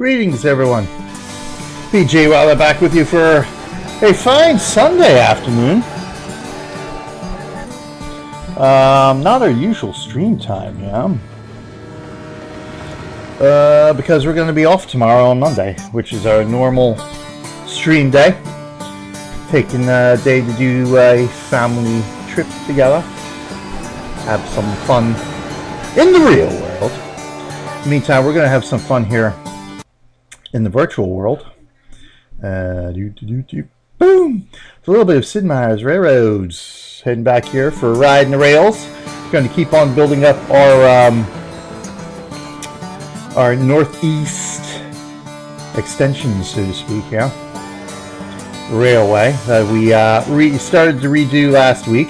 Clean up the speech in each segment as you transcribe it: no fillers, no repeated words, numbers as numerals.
Greetings, everyone. BJ Wilder back with you for a fine Sunday afternoon. Not our usual stream time, yeah. Because we're going to be off tomorrow on Monday, which is our normal stream day. Taking a day to do a family trip together. Have some fun in the real world. Meantime, we're going to have some fun here in the virtual world. Boom! It's a little bit of Sid Meier's Railroads. Heading back here for riding the rails. We're going to keep on building up our northeast extensions, so to speak, yeah. Railway that we started to redo last week.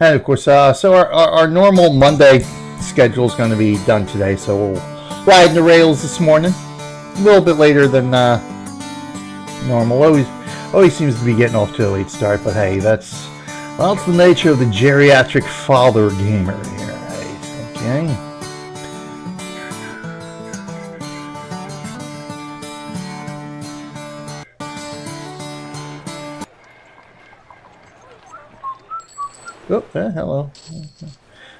And of course, so our normal Monday schedule is going to be done today. So we'll ride the rails this morning, a little bit later than normal. Always seems to be getting off to a late start, but hey, that's the nature of the geriatric father gamer here, right? Okay. Oh, hello.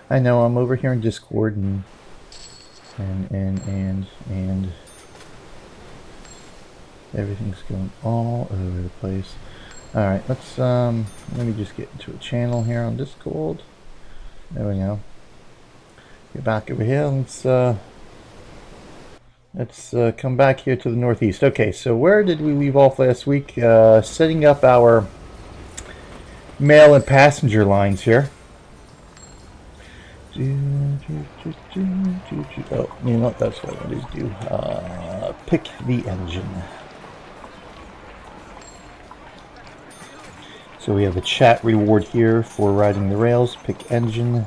I know I'm over here in Discord and everything's going all over the place. All right, let's let me just get into a channel here on Discord. There we go. Get back over here. Let's come back here to the northeast. Okay, so where did we leave off last week? Setting up our mail and passenger lines here. Oh, you know what? That's what I want to do. Pick the engine. So we have a chat reward here for riding the rails. Pick engine.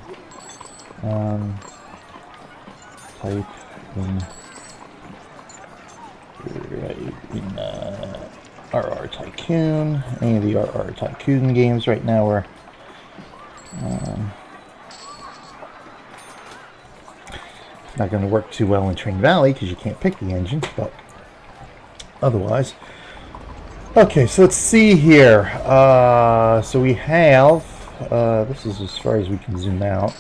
Type in RR Tycoon. Any of the RR Tycoon games right now are it's not going to work too well in Train Valley because you can't pick the engine, but otherwise. Okay, so let's see here. So we have this is as far as we can zoom out.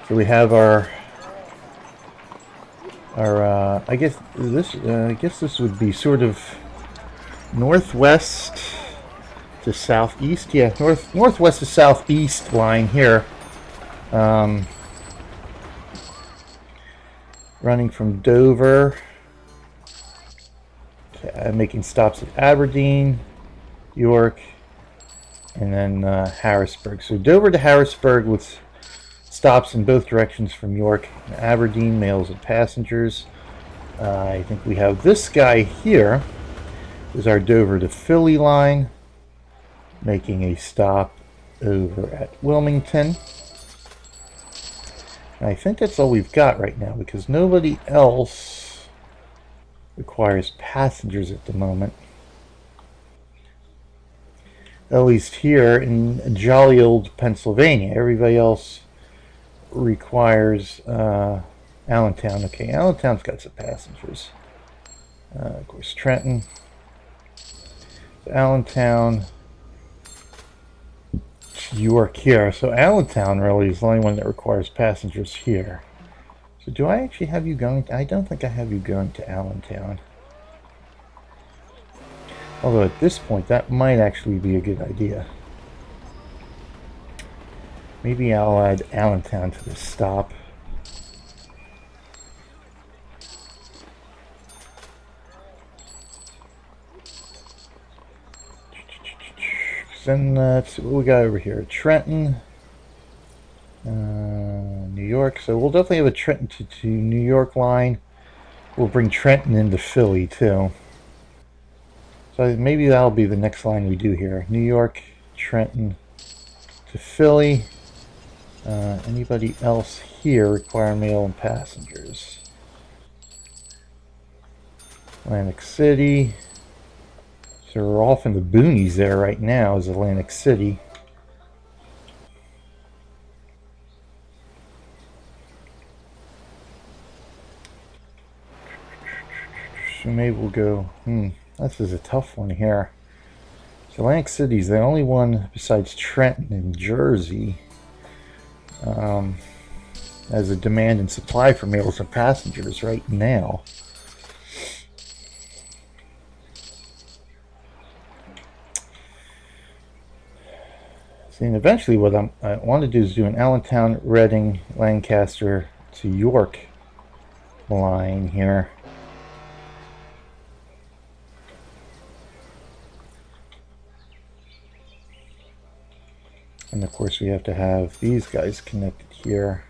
So we have our I guess this would be sort of northwest to southeast. Yeah, northwest to southeast line here. Running from Dover, making stops at Aberdeen, York, and then Harrisburg. So Dover to Harrisburg with stops in both directions from York and Aberdeen, mails and passengers. I think we have this guy here is our Dover to Philly line, making a stop over at Wilmington. And I think that's all we've got right now because nobody else requires passengers at the moment. At least here in jolly old Pennsylvania. Everybody else requires Allentown. Okay, Allentown's got some passengers. Of course, Trenton, Allentown, York here. So Allentown really is the only one that requires passengers here. So do I actually have you going? I don't think I have you going to Allentown. Although at this point, that might actually be a good idea. Maybe I'll add Allentown to this stop. Then let's see what we got over here. Trenton, New York. So we'll definitely have a Trenton to New York line. We'll bring Trenton into Philly too. So maybe that'll be the next line we do here. New York, Trenton to Philly. Anybody else here require mail and passengers? Atlantic City. So we're off in the boonies there right now is Atlantic City. So maybe we'll go, this is a tough one here. So Atlantic City's the only one besides Trenton and Jersey as a demand and supply for mails and passengers right now. See, and eventually what I want to do is do an Allentown, Reading, Lancaster to York line here. And of course we have to have these guys connected here.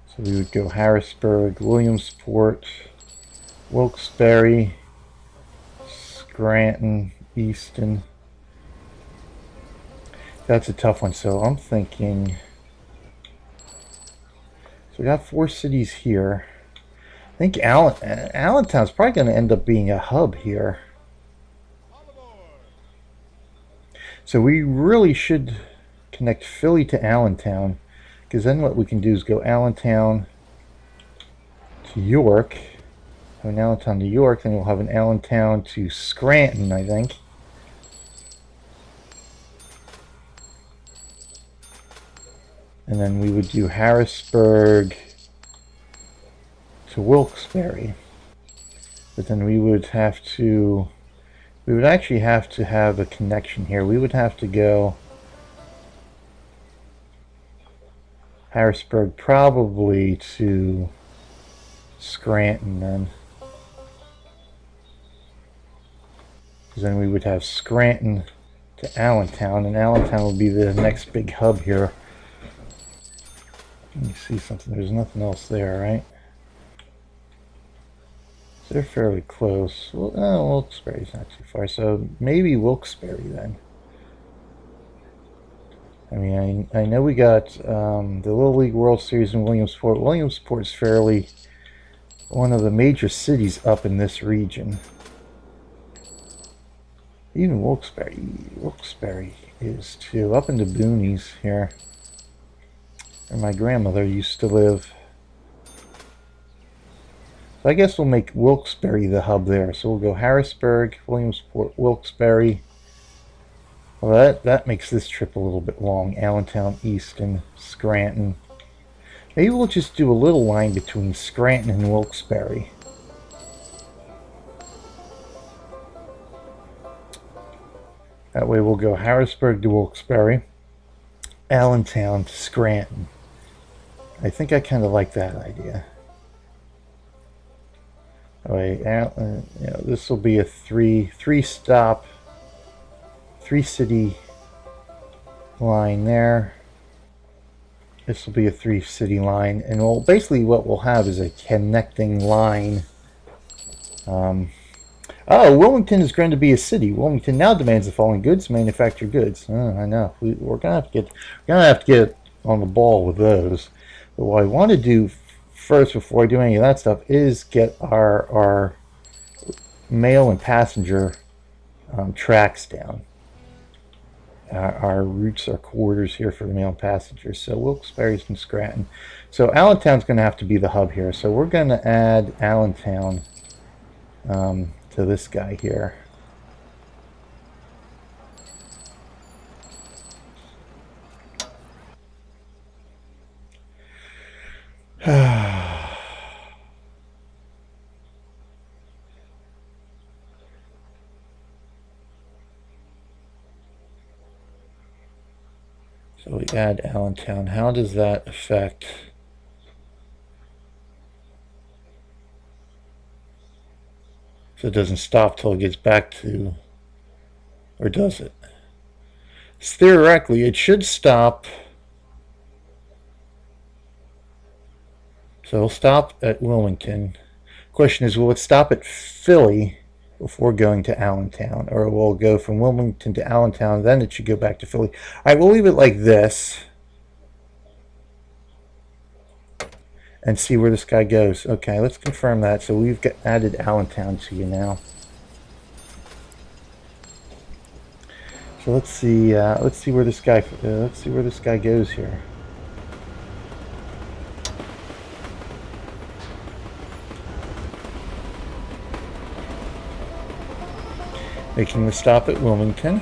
So we would go Harrisburg, Williamsport, Wilkes-Barre, Scranton, Easton. That's a tough one, so I'm thinking, so we got 4 cities here. I think Allentown's probably going to end up being a hub here. So we really should connect Philly to Allentown, because then what we can do is go Allentown to York, have an Allentown to York, then we'll have an Allentown to Scranton, I think. And then we would do Harrisburg to Wilkes-Barre. But then we would actually have to have a connection here. We would have to go Harrisburg probably to Scranton then. Because then we would have Scranton to Allentown, and Allentown will be the next big hub here. Let me see something. There's nothing else there, right? So they're fairly close. Well, Wilkes-Barre's not too far, so maybe Wilkes-Barre then. I mean, I know we got the Little League World Series in Williamsport. Williamsport's fairly one of the major cities up in this region. Even Wilkes-Barre is too, up in the boonies here, where my grandmother used to live. So I guess we'll make Wilkes-Barre the hub there. So we'll go Harrisburg, Williamsport, Wilkes-Barre. Well, that makes this trip a little bit long. Allentown, Easton, Scranton. Maybe we'll just do a little line between Scranton and Wilkes-Barre. That way we'll go Harrisburg to Wilkes-Barre, Allentown to Scranton. I think I kind of like that idea. That way, this will be a three stop, 3 city line there. This will be a 3 city line, and basically what we'll have is a connecting line. Oh, Wilmington is going to be a city. Wilmington now demands the following goods: manufactured goods. I know we're gonna have to get on the ball with those. But what I want to do first, before I do any of that stuff, is get our mail and passenger tracks down. Our routes, our quarters here for the mail and passengers. So Wilkes-Barre and Scranton. So Allentown's going to have to be the hub here. So we're going to add Allentown to this guy here. So we add Allentown. How does that affect? So it doesn't stop till it gets back to, or does it? Theoretically, it should stop. So it'll stop at Wilmington. Question is, will it stop at Philly before going to Allentown, or it will go from Wilmington to Allentown, then it should go back to Philly. All right, we'll leave it like this and see where this guy goes. Okay, let's confirm that. So we've added Allentown to you now. So let's see where this guy goes here. Making the stop at Wilmington.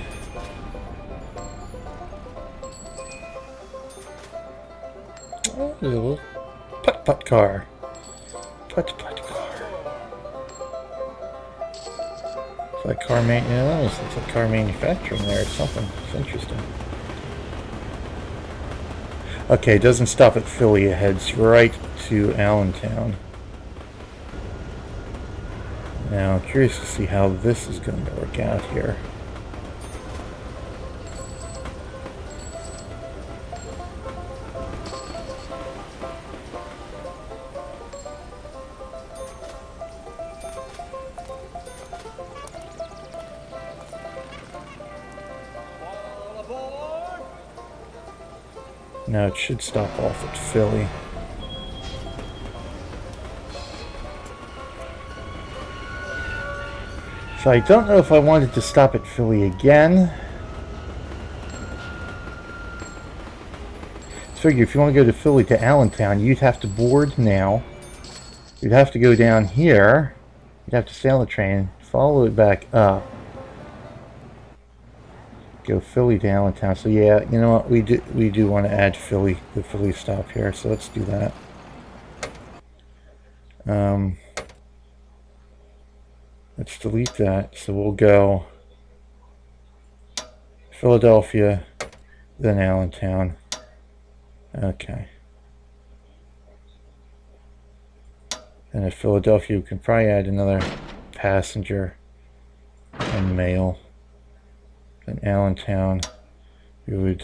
Oh, there's a little putt-putt car. Putt-putt car. It's like car it's like car manufacturing there or something. It's interesting. Okay, it doesn't stop at Philly. It heads right to Allentown. Now, I'm curious to see how this is going to work out here. Now, it should stop off at Philly. So I don't know if I wanted to stop at Philly again. Let's figure if you want to go to Philly to Allentown, you'd have to board now. You'd have to go down here. You'd have to stay on the train, follow it back up. Go Philly to Allentown. So yeah, you know what? We do want to add Philly, the Philly stop here. So let's do that. Let's delete that. So we'll go Philadelphia, then Allentown. Okay. And at Philadelphia, we can probably add another passenger and mail. Then Allentown, we would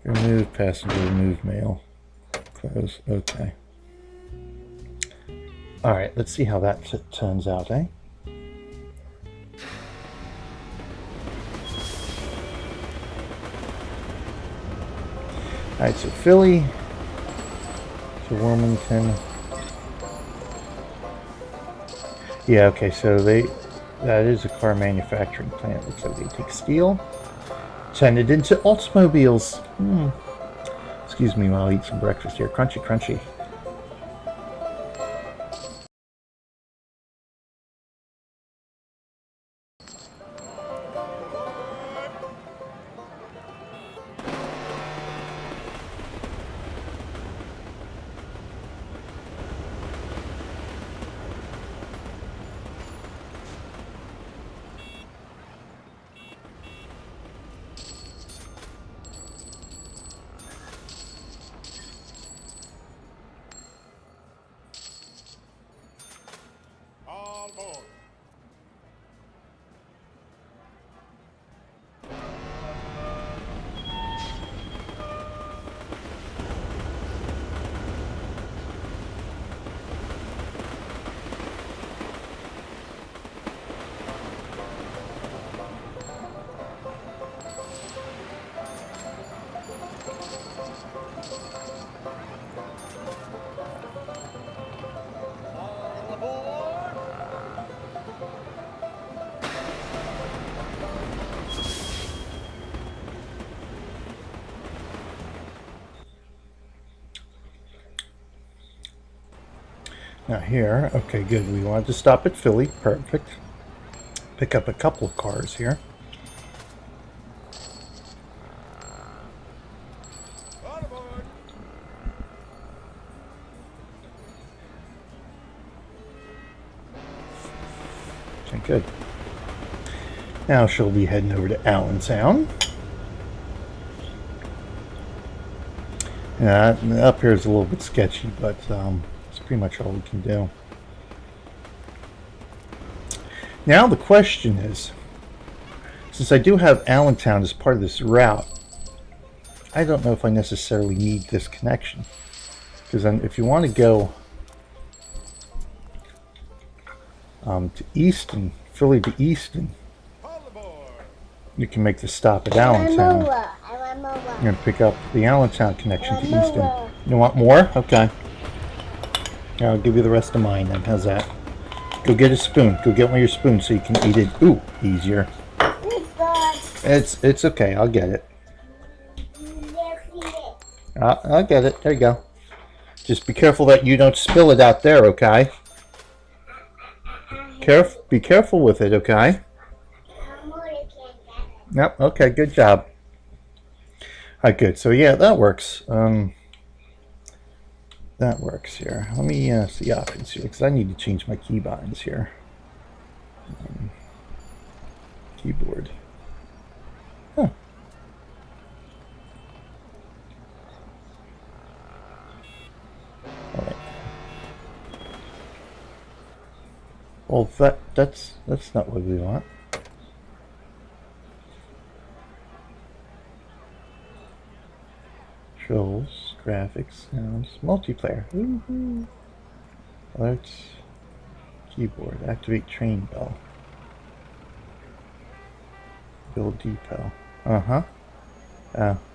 remove passenger, remove mail, close. Okay. All right, let's see how that turns out, eh? All right, so Philly to Wilmington. Yeah, okay, so that is a car manufacturing plant. Looks like they take steel, turn it into automobiles. Excuse me while I eat some breakfast here. Crunchy, crunchy. Now here, okay, good. We wanted to stop at Philly. Perfect. Pick up a couple of cars here. Okay, good. Now she'll be heading over to Allentown. Yeah, up here is a little bit sketchy, but it's pretty much all we can do. Now the question is, since I do have Allentown as part of this route, I don't know if I necessarily need this connection. Because if you want to go to Easton Philly to Easton, you can make the stop at Allentown. You're going to pick up the Allentown connection to Easton. You want more? Okay. Here, I'll give you the rest of mine then. How's that? Go get a spoon. Go get one of your spoons so you can eat it. Ooh, easier. It's okay. I'll get it. I'll get it. There you go. Just be careful that you don't spill it out there, okay? Be careful with it, okay? Yep, okay, good job. Alright, good. So yeah, that works. That works here. Let me see options here, because I need to change my keybinds here. Keyboard. Huh. Alright. Well, that's not what we want. Controls, graphics, sounds, multiplayer. Woohoo! Alerts, keyboard, activate train bell. Build depot.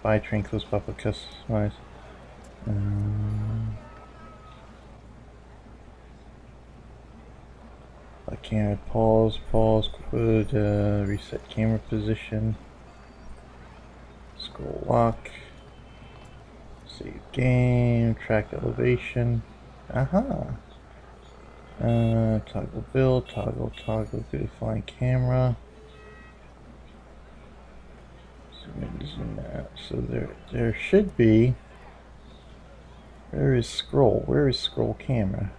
Buy train close pop-up customize. Camera pause, reset camera position. Scroll lock. Save game, track elevation. Toggle build, toggle to find camera. Zoom in, zoom out. So there should be. Where is scroll? Where is scroll camera?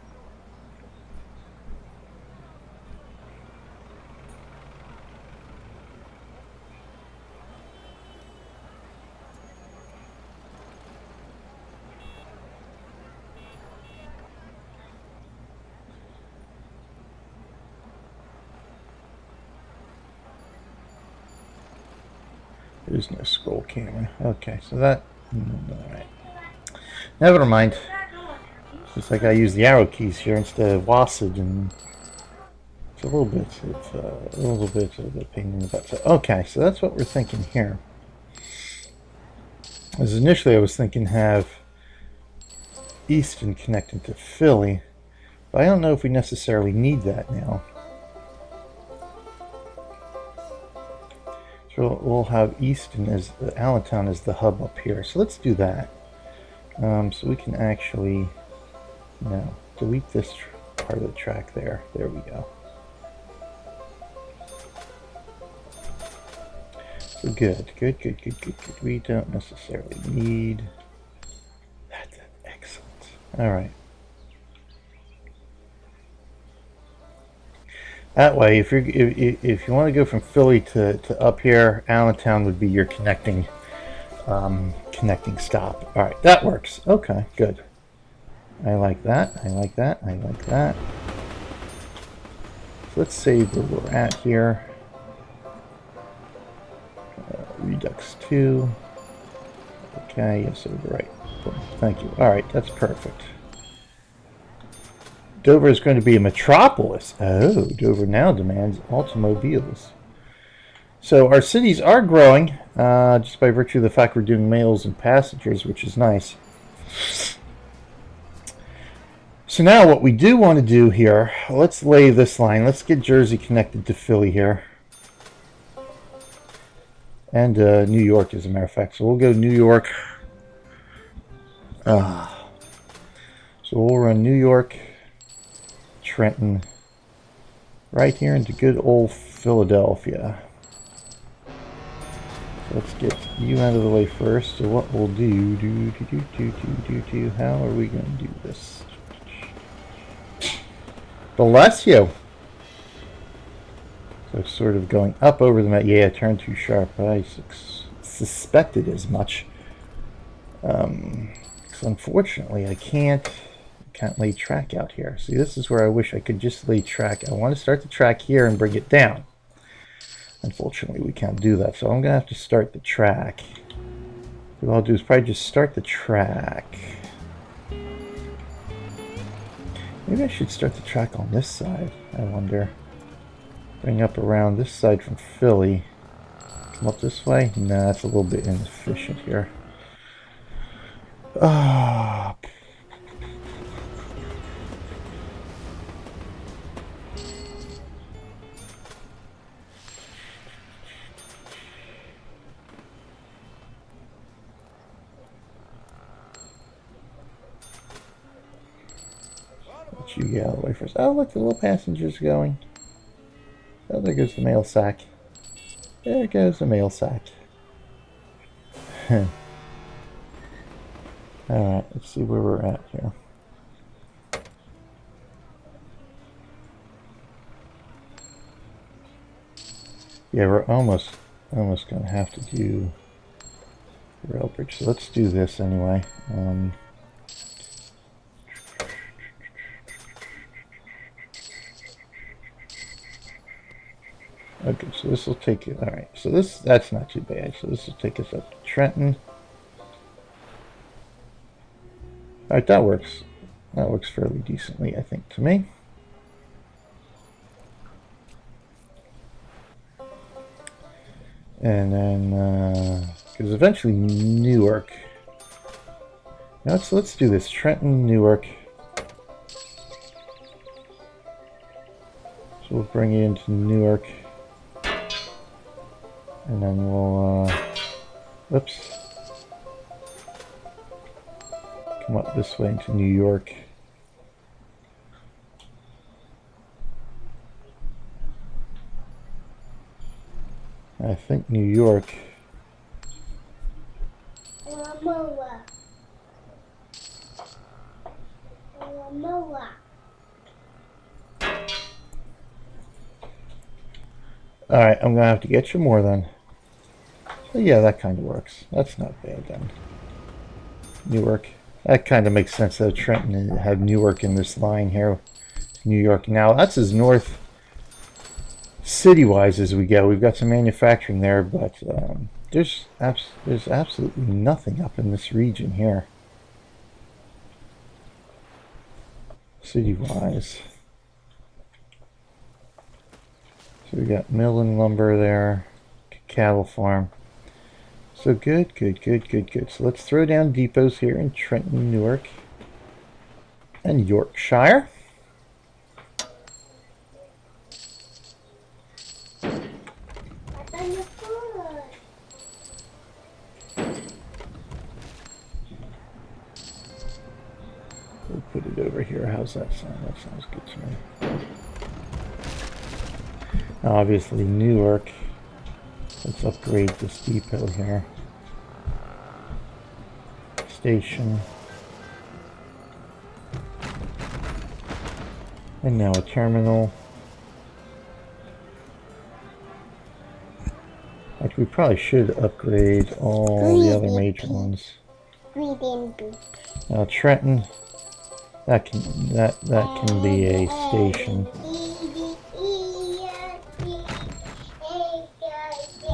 There's no scroll camera. Okay, so that. Alright. Never mind. Looks like I use the arrow keys here instead of WASD, and it's a little bit of a pain in the butt. So, okay, so that's what we're thinking here. As initially I was thinking have Easton connecting to Philly, but I don't know if we necessarily need that now. So we'll have Easton as Allentown as the hub up here. So let's do that. So we can actually delete this part of the track there. There we go. So good. We don't necessarily need that. Excellent. All right. That way, if you want to go from Philly to up here, Allentown would be your connecting stop. All right, that works. Okay, good. I like that. So let's save where we're at here. Redux 2. Okay, yes, right. Thank you. All right, that's perfect. Dover is going to be a metropolis. Oh, Dover now demands automobiles. So our cities are growing, just by virtue of the fact we're doing mails and passengers, which is nice. So now what we do want to do here, let's lay this line. Let's get Jersey connected to Philly here. And New York, as a matter of fact. So we'll go New York. So we'll run New York, Trenton, right here into good old Philadelphia. So let's get you out of the way first. So what we'll do, how are we going to do this? Bless you. So sort of going up over the map. Yeah, turn too sharp. I suspected as much. So unfortunately, I can't lay track out here. See, this is where I wish I could just lay track. I want to start the track here and bring it down. Unfortunately, we can't do that. So I'm going to have to start the track. What I'll do is probably just start the track. Maybe I should start the track on this side, I wonder. Bring up around this side from Philly. Come up this way? Nah, that's a little bit inefficient here. Ah. Let you get out of the way first. Oh, look, the little passenger's going. Oh, there goes the mail sack. There goes the mail sack. Alright, let's see where we're at here. Yeah, we're almost gonna have to do the rail bridge. So let's do this anyway. Okay, so this will take you. Alright, so that's not too bad. So this will take us up to Trenton. Alright, that works. That works fairly decently, I think, to me. And then, because eventually Newark. Now let's do this. Trenton, Newark. So we'll bring you into Newark. And then we'll, oops. Come up this way into New York. I think New York. Alright, I'm gonna have to get you more then. So yeah, that kind of works. That's not bad then. Newark. That kind of makes sense that Trenton had Newark in this line here. New York. Now, that's as north city-wise as we go. We've got some manufacturing there, but there's absolutely nothing up in this region here. City-wise. So we got mill and lumber there. Cattle farm. So good. So let's throw down depots here in Trenton, Newark, and Yorkshire. We'll put it over here. How's that sound? That sounds good to me. Obviously, Newark. Let's upgrade this depot here. Station. And now a terminal. Like, we probably should upgrade all the other major ones. Now Trenton, that can be a station.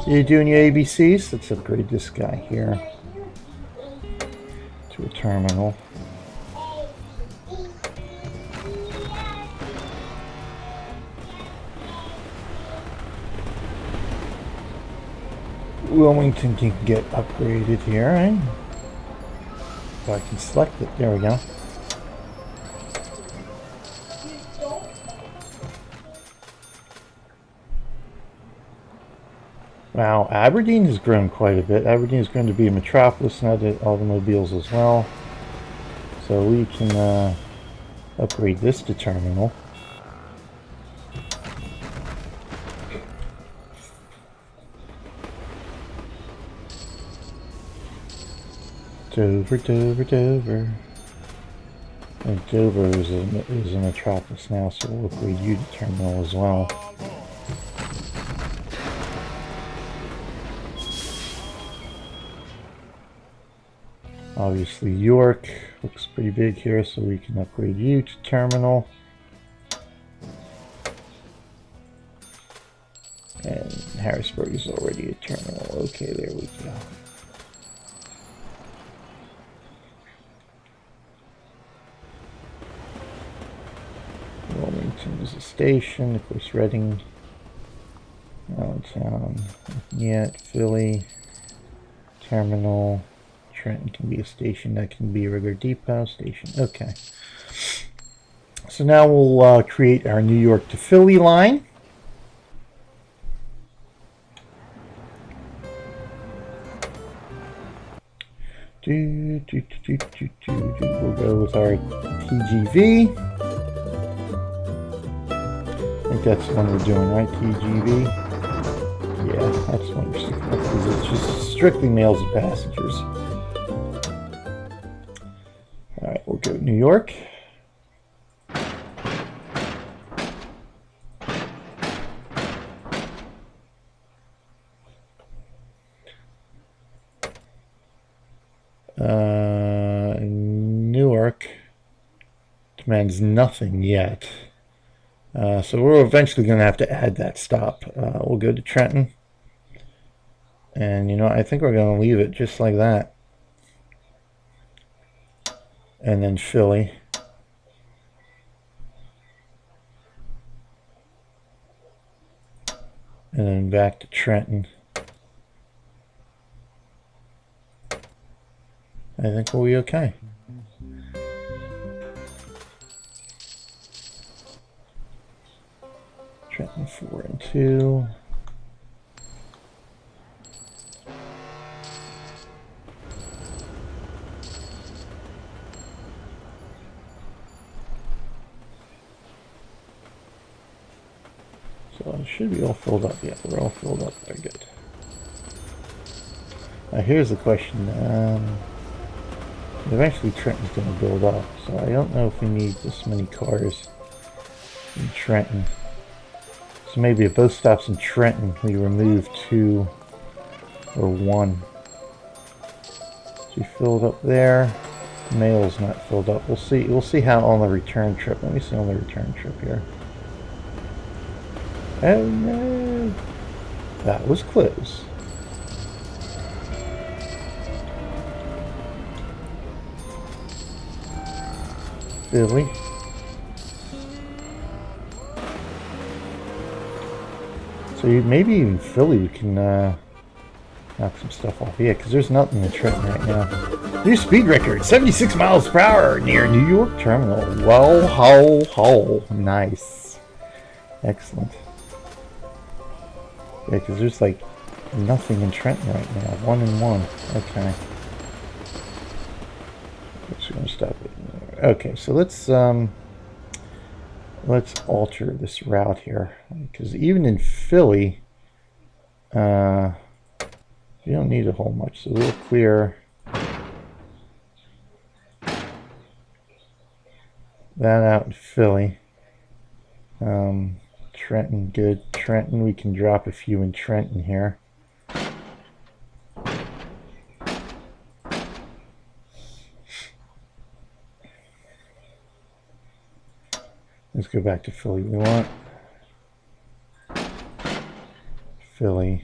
You doing your ABCs? Let's upgrade this guy here to a terminal. Wilmington can get upgraded here, right? So I can select it. There we go. Wow, Aberdeen has grown quite a bit. Aberdeen is going to be a metropolis now, the automobiles as well. So we can upgrade this to terminal. Dover. And Dover is a metropolis now, so we'll upgrade you to terminal as well. Obviously York looks pretty big here, so we can upgrade you to terminal. And Harrisburg is already a terminal. Okay, there we go. Wilmington is a station. Of course, Reading Allentown, yet Philly, terminal. Trenton can be a station. That can be a regular depot station. Okay. So now we'll create our New York to Philly line. We'll go with our TGV. I think that's the one we're doing, right? TGV. Yeah, that's one we're sticking with because it's just strictly mails and passengers. All right, we'll go New York. Newark demands nothing yet. So we're eventually going to have to add that stop. We'll go to Trenton. And, you know, I think we're going to leave it just like that. And then Philly. And then back to Trenton. I think we'll be okay. Trenton 4 and 2. So it should be all filled up. Yeah, we're all filled up. Very good. Now here's the question. Eventually Trenton's going to build up, so I don't know if we need this many cars in Trenton. So maybe at both stops in Trenton we remove 2 or 1. So we filled up there. Mail's not filled up. We'll see. We'll see how on the return trip. Let me see on the return trip here. Oh no, that was close. Philly. So maybe even Philly we can knock some stuff off. Yeah, because there's nothing in Trenton right now. New speed record, 76 miles per hour near New York Terminal. Well, ho. Nice. Excellent. Yeah, because there's like nothing in Trenton right now. 1 and 1. Okay. Just gonna stop it. Okay, so let's alter this route here, because even in Philly, you don't need a whole much. So we'll clear that out in Philly. Trenton, good. Trenton, we can drop a few in Trenton here. Let's go back to Philly. We want Philly.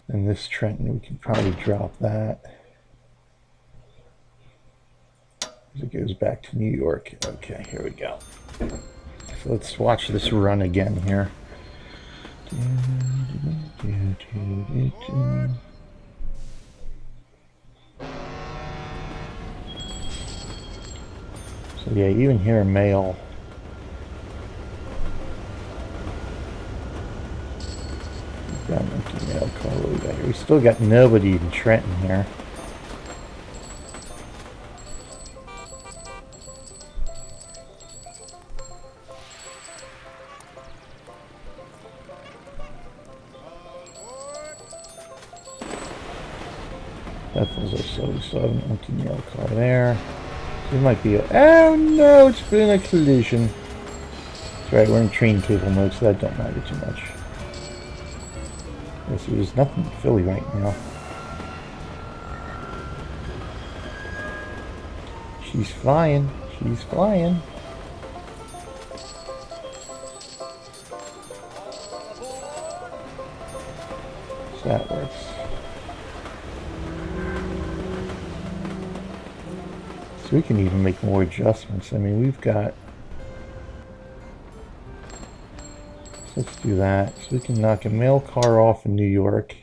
And this Trenton, we can probably drop that. It goes back to New York. Okay, here we go. So let's watch this run again here. So yeah, even here in mail. We've got an empty mail car. What we got here? We still got nobody in Trenton here. That fills our soda. So I have an empty mail car there. There might be a... Oh no, it's been a collision. That's right, we're in train cable mode, so that don't matter too much. Yeah, so there's nothing in Philly right now. She's flying. She's flying. So that works. We can even make more adjustments. I mean, we've got Let's do that. So we can knock a mail car off in New York.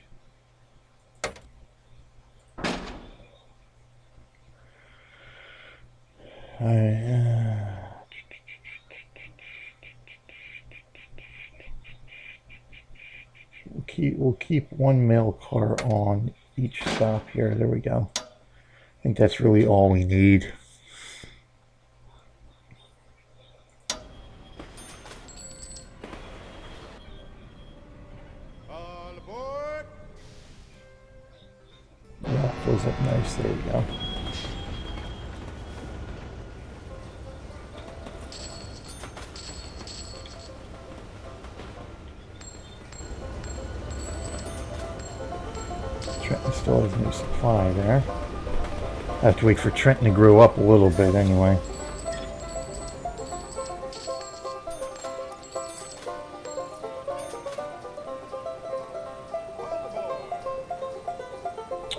We'll keep one mail car on each stop here. There we go. I think that's really all we need. All aboard. Yeah, fills up nice. There we go. Trenton still has no supply there. I have to wait for Trenton to grow up a little bit anyway.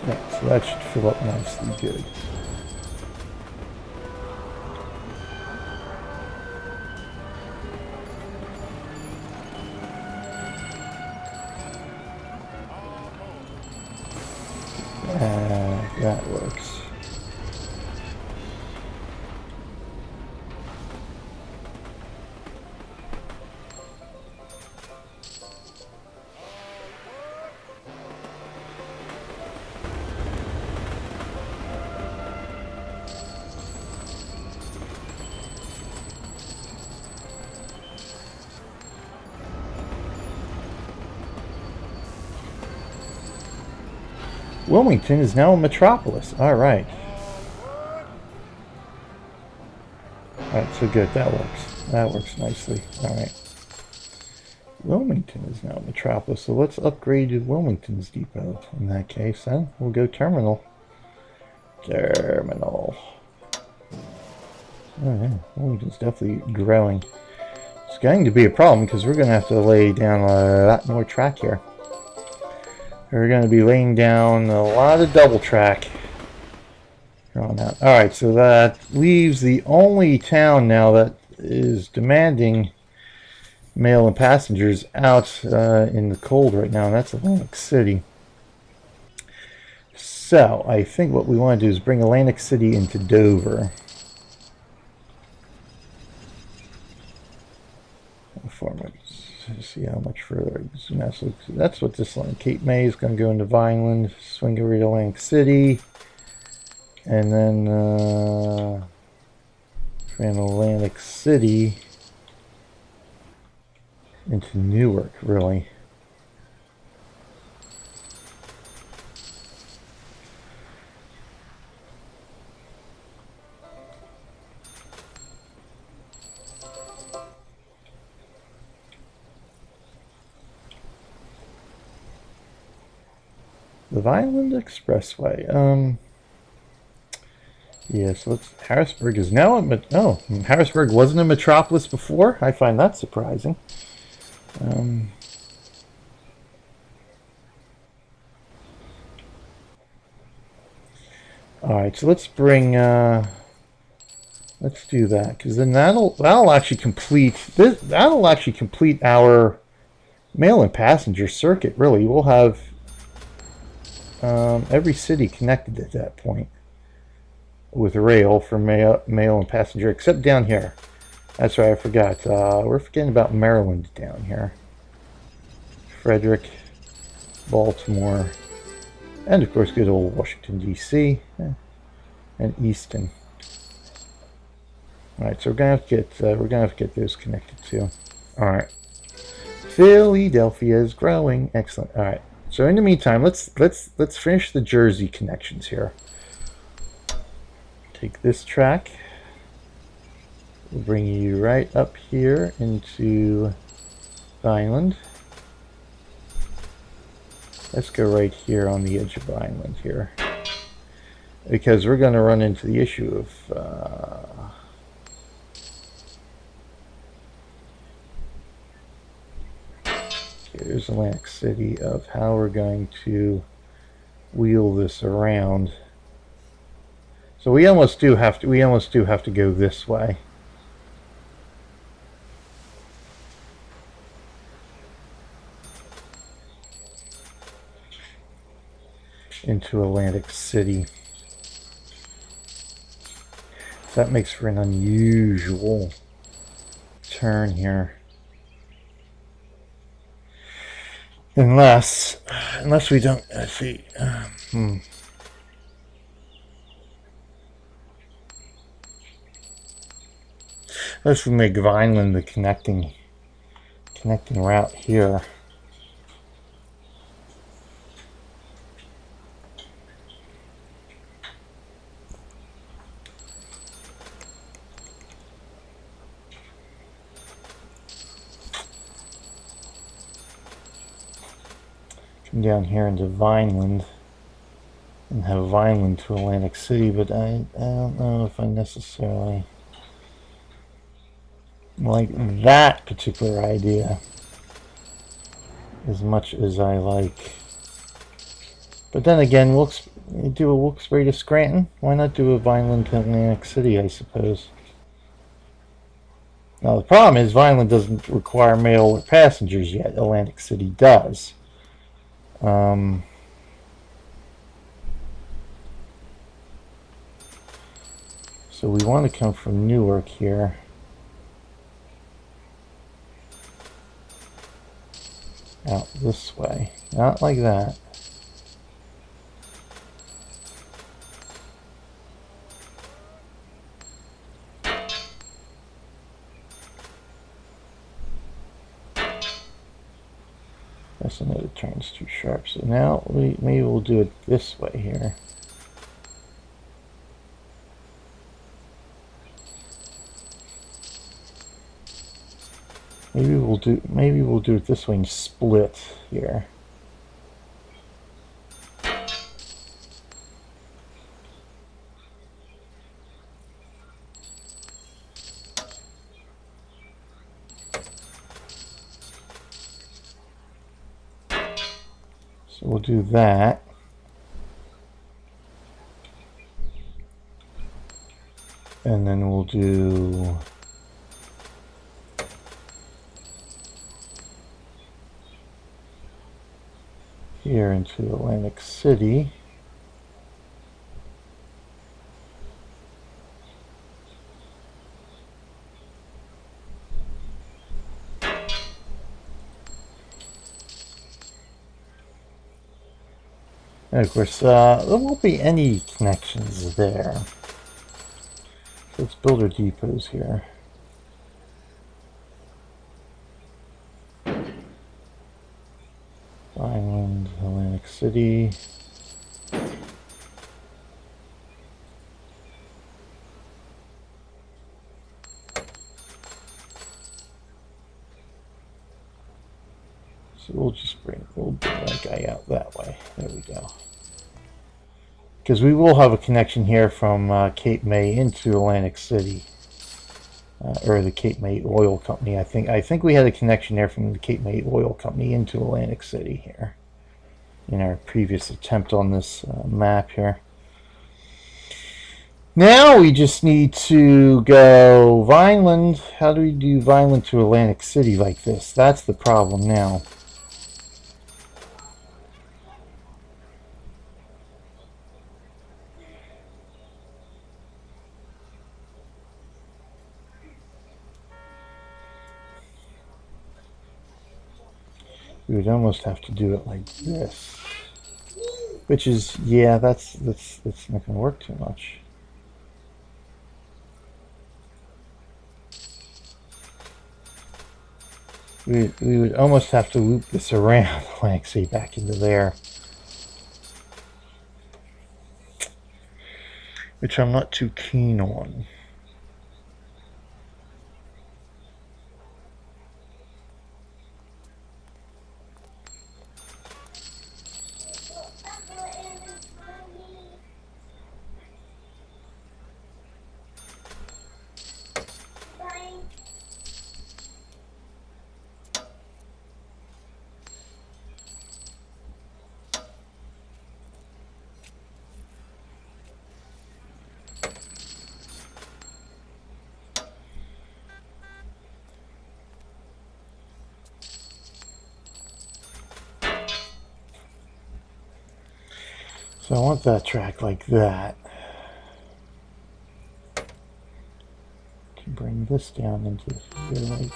Yeah, so that should fill up nicely good. That works. Wilmington is now a metropolis. Alright. Alright, so good. That works. That works nicely. Alright. Wilmington is now a metropolis, so let's upgrade to Wilmington's depot. In that case, then, we'll go terminal. Terminal. Oh, yeah. Wilmington's definitely growing. It's going to be a problem, because we're going to have to lay down a lot more track here. We're going to be laying down a lot of double track. Alright, so that leaves the only town now that is demanding mail and passengers out in the cold right now, and that's Atlantic City. So, I think what we want to do is bring Atlantic City into Dover. See how much further. That's what this line. Cape May is going to go into Vineland, swing over to Atlantic City, and then from Atlantic City into Newark, really. The Vineland Expressway. Yeah, so Harrisburg is now a Harrisburg wasn't a metropolis before. I find that surprising. Alright, so let's bring let's do that, because then that'll actually complete this. That'll actually complete our mail and passenger circuit. Really, we'll have every city connected at that point with rail for mail and passenger, except down here. That's right, I forgot. We're forgetting about Maryland down here. Frederick, Baltimore, and of course good old Washington D.C. and Easton. All right, so we're gonna have to get those connected too. All right, Philadelphia is growing. Excellent. All right. So in the meantime, let's finish the Jersey connections here. Take this track. We'll bring you right up here into Vineland. Let's go right here on the edge of Vineland here, because we're going to run into the issue of here's Atlantic City, of how we're going to wheel this around. So we almost do have to go this way. into Atlantic City. So that makes for an unusual turn here. Unless we don't, let's see. Unless we make Vineland the connecting route here. Come down here into Vineland and have Vineland to Atlantic City, but I don't know if I necessarily like that particular idea as much as I like. But then again, do a Wilkes-Barre to Scranton. Why not do a Vineland to Atlantic City, I suppose? Now the problem is Vineland doesn't require mail or passengers yet. Atlantic City does. So we want to come from Newark here. Out this way. Not like that. That's another turn's too sharp. So now maybe we'll do it this way here. Maybe we'll do it this way and split here. So we'll do that. And then we'll do here into Atlantic City. And of course, there won't be any connections there. So let's build our depots here. Vineland, Atlantic City. So we'll bring that guy out that way. There we go. Because we will have a connection here from Cape May into Atlantic City. Or the Cape May Oil Company. I think we had a connection there from the Cape May Oil Company into Atlantic City here in our previous attempt on this map here. Now we just need to go Vineland. How do we do Vineland to Atlantic City like this? That's the problem now. We would almost have to do it like this, which is, yeah, that's not going to work too much. We would almost have to loop this around, like say back into there, which I'm not too keen on. So I want that track like that. Can bring this down into here. Like,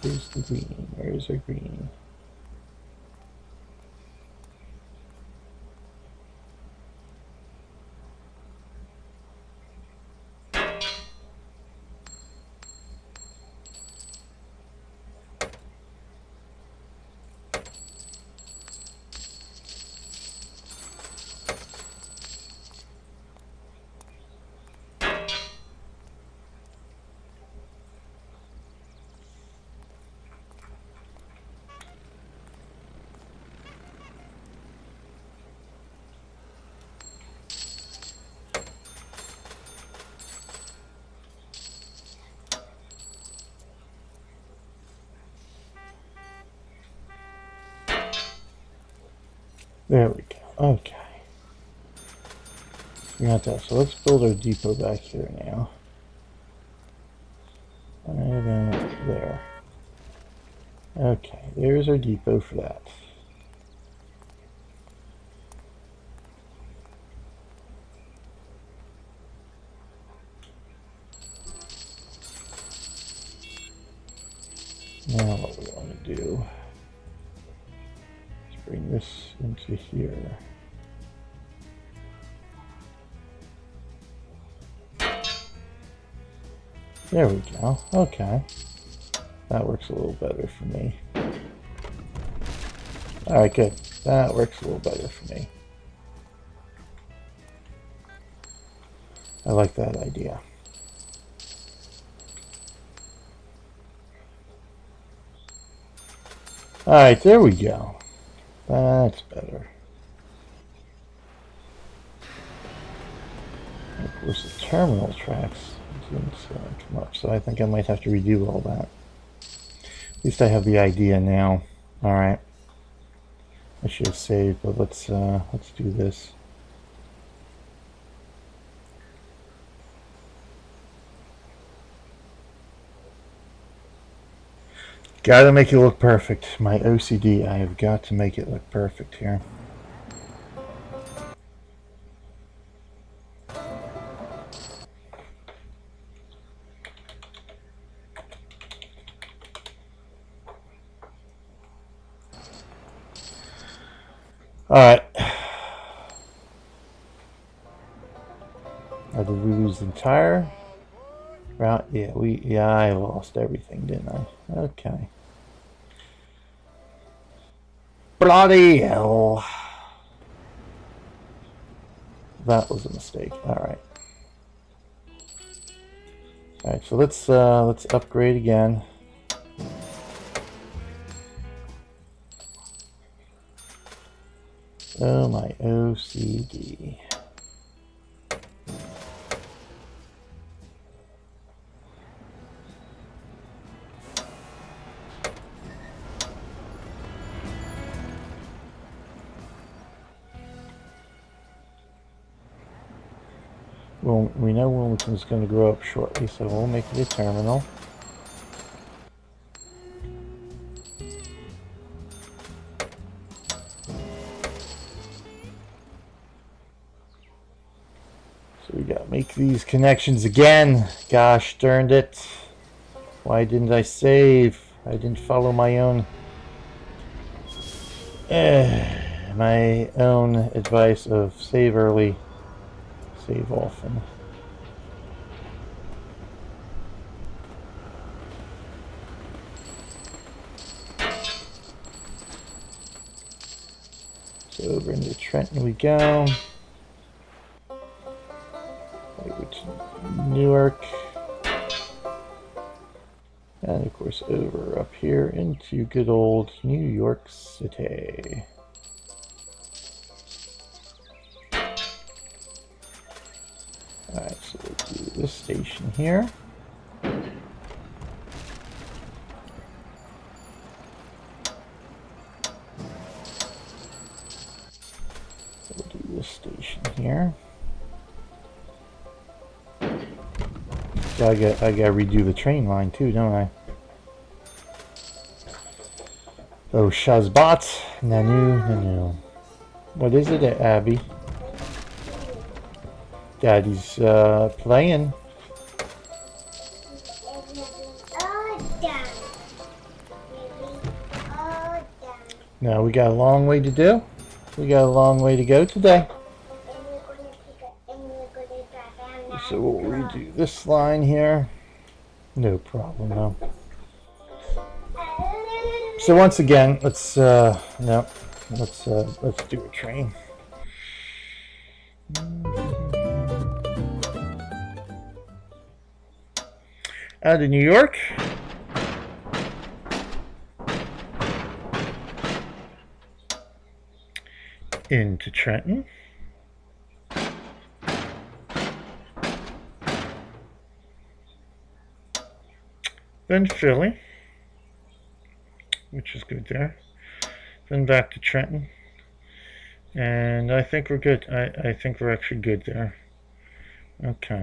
here's the green. Where's our green? There we go. Okay. We got that. So let's build our depot back here now. And there. Okay, there's our depot for that. Now what we want to do is bring this into here. There we go. Okay. That works a little better for me. Alright, good. That works a little better for me. I like that idea. Alright, there we go. That's better. And of course, the terminal tracks didn't come up, so I think I might have to redo all that. At least I have the idea now. Alright. I should have saved, but let's do this. Gotta make it look perfect. My OCD, I have got to make it look perfect here. Alright. Did we lose the entire route? Yeah, I lost everything, didn't I? Okay. Bloody hell. That was a mistake. Alright. Alright, so let's upgrade again. Oh, my OCD. Well, we know Wilmington's going to grow up shortly, so we'll make it a terminal. So we got to make these connections again. Gosh darned it. Why didn't I save? I didn't follow my own advice of save early, save often. So over into Trenton we go. Over to Newark. And of course over up here into good old New York City. Alright, so we'll do this station here. We'll do this station here. So I gotta redo the train line too, don't I? Oh, Shazbot, Nanu. What is it, Abby? Daddy's playing. Now we got a long way to do. We got a long way to go today. So we'll redo this line here. No problem, no. So once again, let's do a train. Out of New York. Into Trenton. Then Philly, which is good there. Then back to Trenton. And I think we're good. I think we're actually good there. Okay.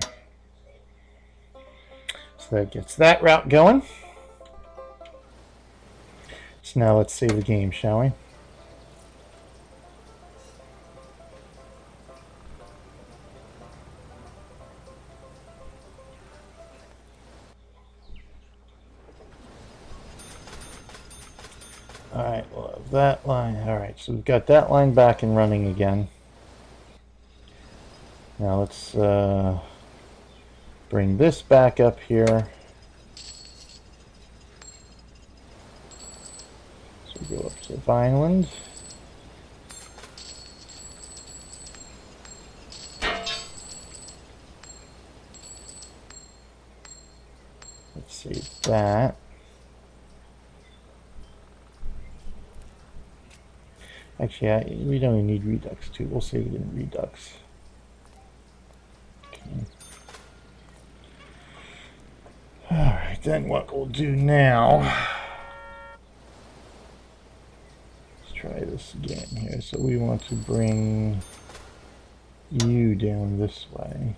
So that gets that route going. So now let's save the game, shall we? Alright, we'll have that line. Alright, so we've got that line back and running again. Now let's bring this back up here. So we go up to Vineland. Let's save that. Actually, we don't even need Redux 2. We'll save it in Redux. Okay. Alright, then what we'll do now... Let's try this again here. So we want to bring you down this way.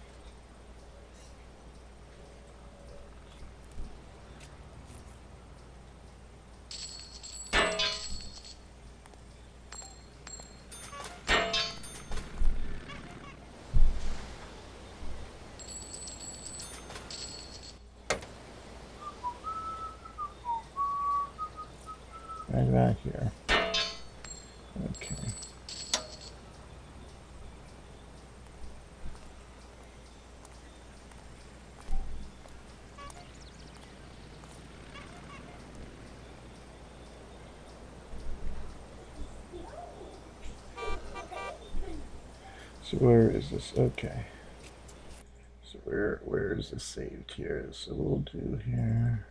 Right about here. Okay. So where is this? Okay. So where is this saved here? So we'll do here.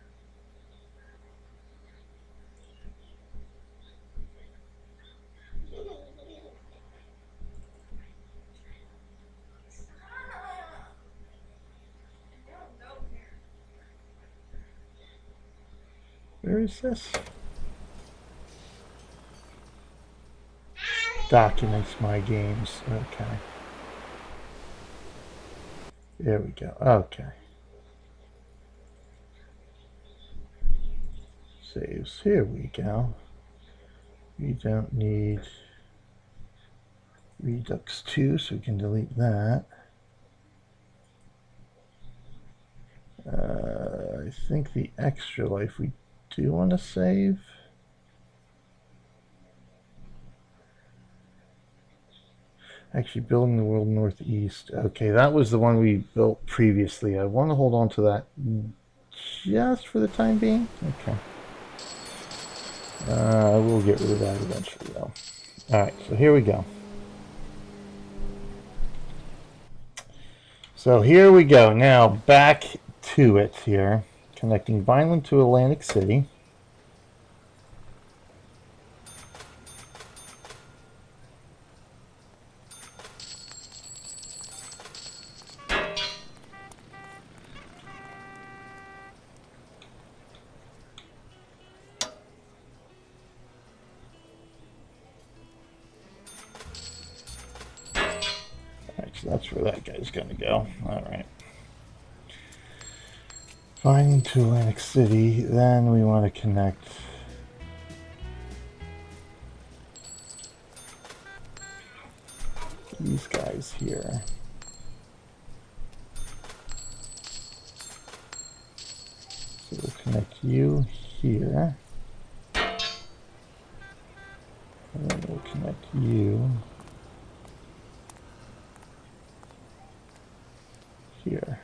Where is this? Documents my games. Okay. There we go. Okay. Saves. Here we go. We don't need Redux 2, so we can delete that. I think the extra life we do want to save. Actually, building the world northeast. Okay, that was the one we built previously. I want to hold on to that just for the time being. Okay. We'll get rid of that eventually, though. Alright, so here we go. So here we go. Now, back to it here. Connecting Vineland to Atlantic City. So that's where that guy's going to go. All right. Flying to Atlantic City, then we want to connect these guys here. So we'll connect you here. And then we'll connect you here.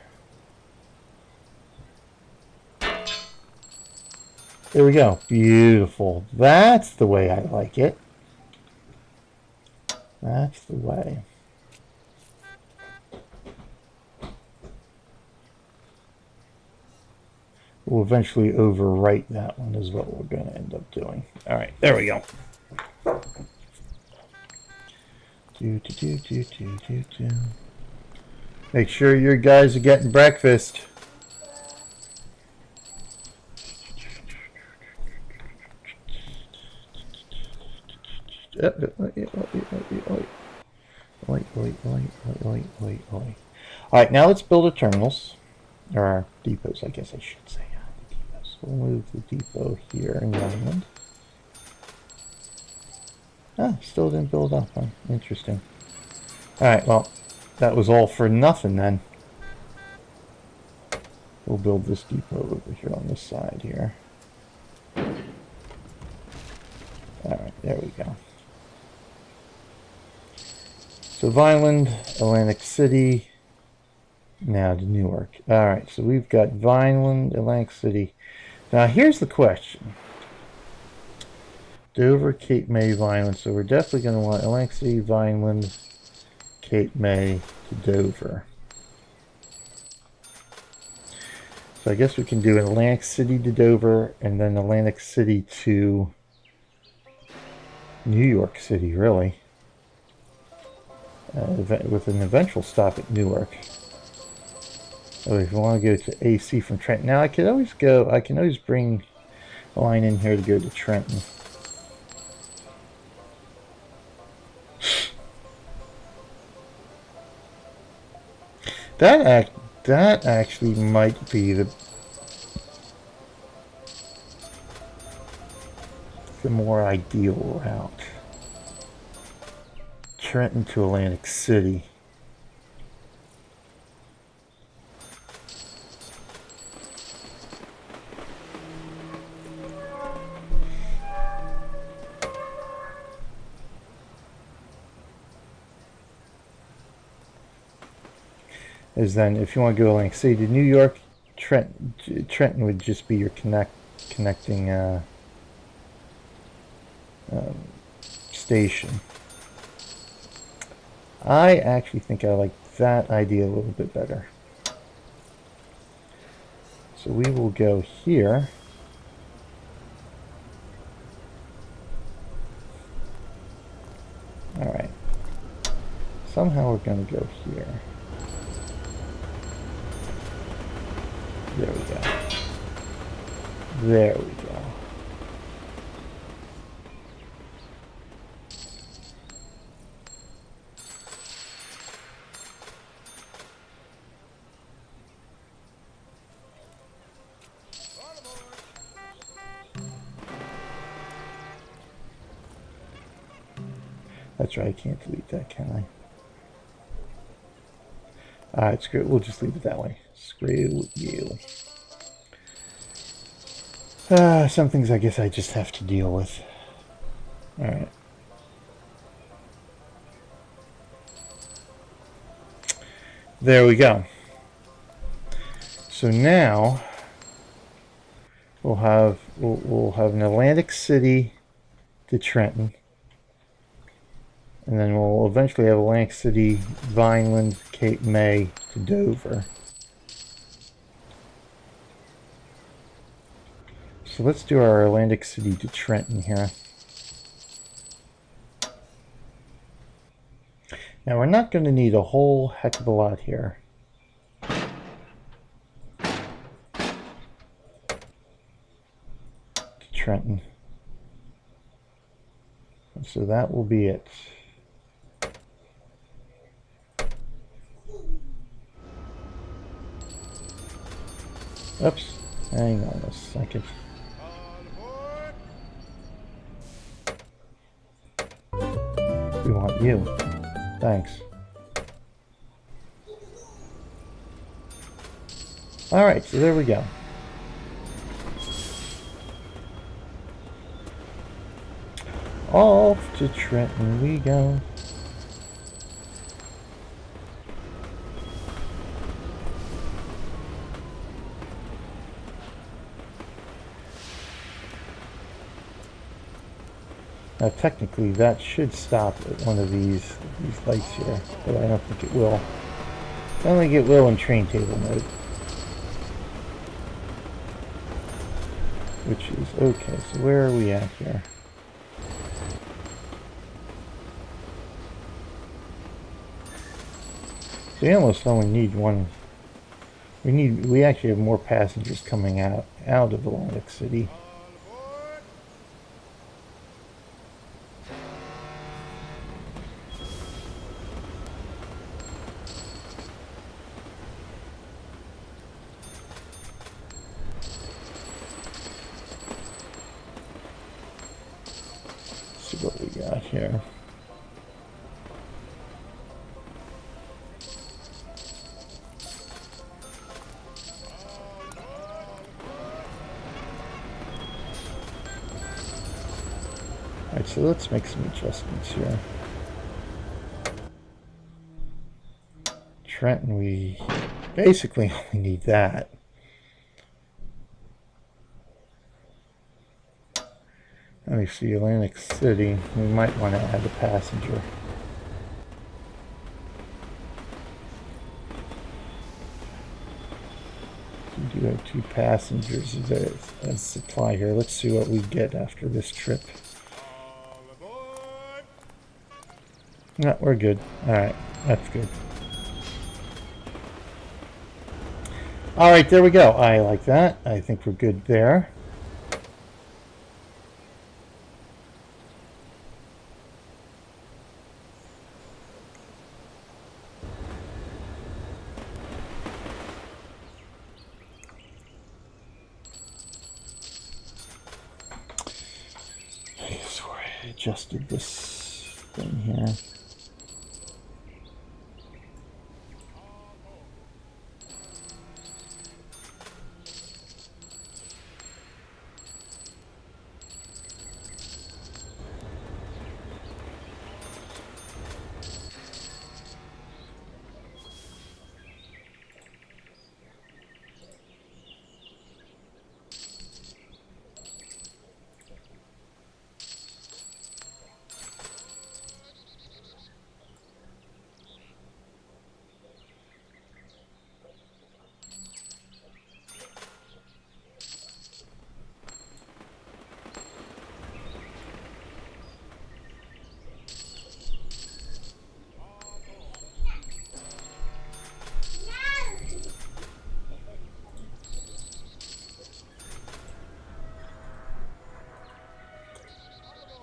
There we go. Beautiful. That's the way I like it. That's the way. We'll eventually overwrite that one is what we're going to end up doing. All right, there we go. Make sure your guys are getting breakfast. Alright, now let's build our terminals. Or our depots, I guess I should say. Depots. We'll move the depot here in Vineland. Ah, still didn't build up, huh? Interesting. Alright, well, that was all for nothing then. We'll build this depot over here on this side here. Alright, there we go. So Vineland, Atlantic City, now to Newark. Alright, so we've got Vineland, Atlantic City. Now here's the question. Dover, Cape May, Vineland. So we're definitely going to want Atlantic City, Vineland, Cape May to Dover. So I guess we can do Atlantic City to Dover and then Atlantic City to New York City, really. With an eventual stop at Newark. Oh, if you want to go to AC from Trenton. Now I can always bring a line in here to go to Trenton. That actually might be the more ideal route. Trenton to Atlantic City. Is then if you want to go Atlantic City to New York, Trenton would just be your connecting station. I actually think I like that idea a little bit better. So we will go here. Alright. Somehow we're going to go here. There we go. There we go. That's right, I can't delete that, can I? Alright, screw it. We'll just leave it that way. Screw you. Some things I guess I just have to deal with. Alright. There we go. So now we'll have an Atlantic City to Trenton. And then we'll eventually have Atlantic City, Vineland, Cape May to Dover. So let's do our Atlantic City to Trenton here. Now we're not going to need a whole heck of a lot here. To Trenton. And so that will be it. Oops, hang on a second. We want you. Thanks. Alright, so there we go. Off to Trenton we go. Now technically that should stop at one of these lights here, but I don't think it will. I don't think it will in train table mode. Which is okay, so where are we at here? We almost only need one. We actually have more passengers coming out of Atlantic City. Let's see what we got here. Alright, so let's make some adjustments here. Trenton, we basically only need that. Let me see, Atlantic City, we might want to add a passenger. We do have 2 passengers as supply here. Let's see what we get after this trip. No, we're good. Alright, that's good. Alright, there we go. I like that. I think we're good there. I swear I adjusted this thing here.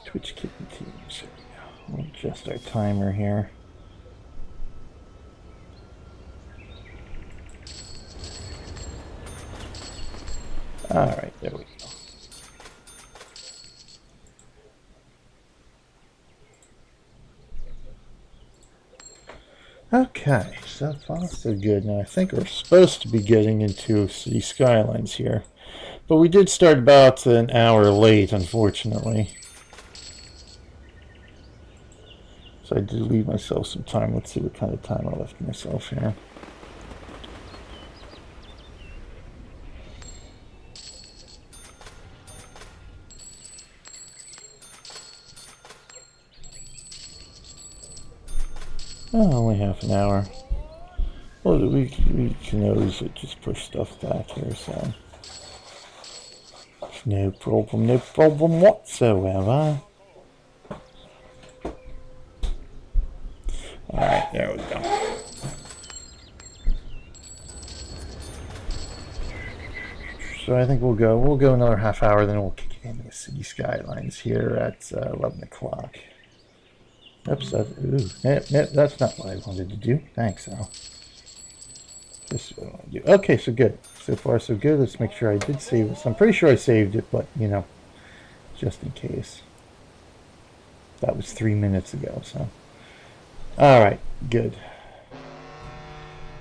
Twitch kitten teams. We'll adjust our timer here. Alright, there we go. Okay, so far so good. Now I think we're supposed to be getting into City Skylines here. But we did start about an hour late, unfortunately. So I did leave myself some time. Let's see what kind of time I left myself here. Oh, only half an hour. Well, we can always just push stuff back here, so no problem whatsoever. Alright, there we go. So I think we'll go another half hour, then we'll kick it into City Skylines here at 11 o'clock. Oops, that's not what I wanted to do. Thanks, Al. This is what I want to do. Okay, so good. So far, so good. Let's make sure I did save this. I'm pretty sure I saved it, but, you know, just in case. That was 3 minutes ago, so. Alright, good.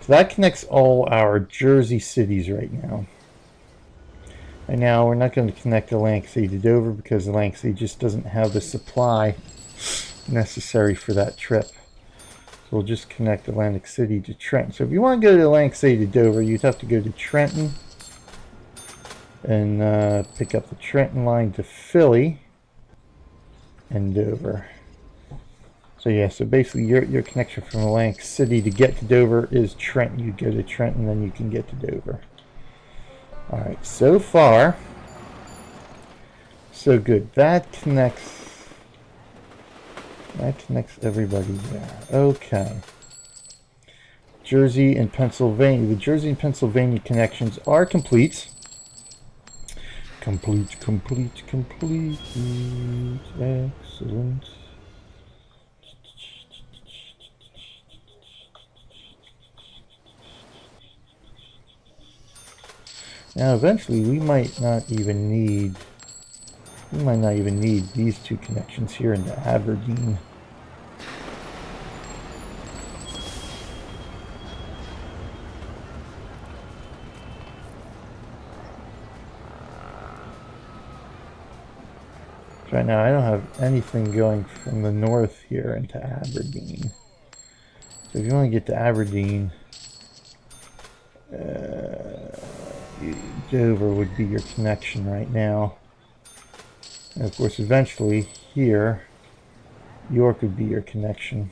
So that connects all our Jersey cities right now. Right now, we're not going to connect Atlantic City to Dover because Atlantic City just doesn't have the supply necessary for that trip. So we'll just connect Atlantic City to Trenton. So if you want to go to Atlantic City to Dover, you'd have to go to Trenton and pick up the Trenton line to Philly and Dover. So yeah, so basically your connection from Atlantic City to get to Dover is Trenton. You go to Trenton, then you can get to Dover. Alright, so far, so good. That connects everybody there. Okay. Jersey and Pennsylvania. The Jersey and Pennsylvania connections are complete. Complete. Excellent. Now eventually we might not even need these two connections here into Aberdeen. Right now I don't have anything going from the north here into Aberdeen. So if you want to get to Aberdeen, Dover would be your connection right now. And of course, eventually, here, York would be your connection.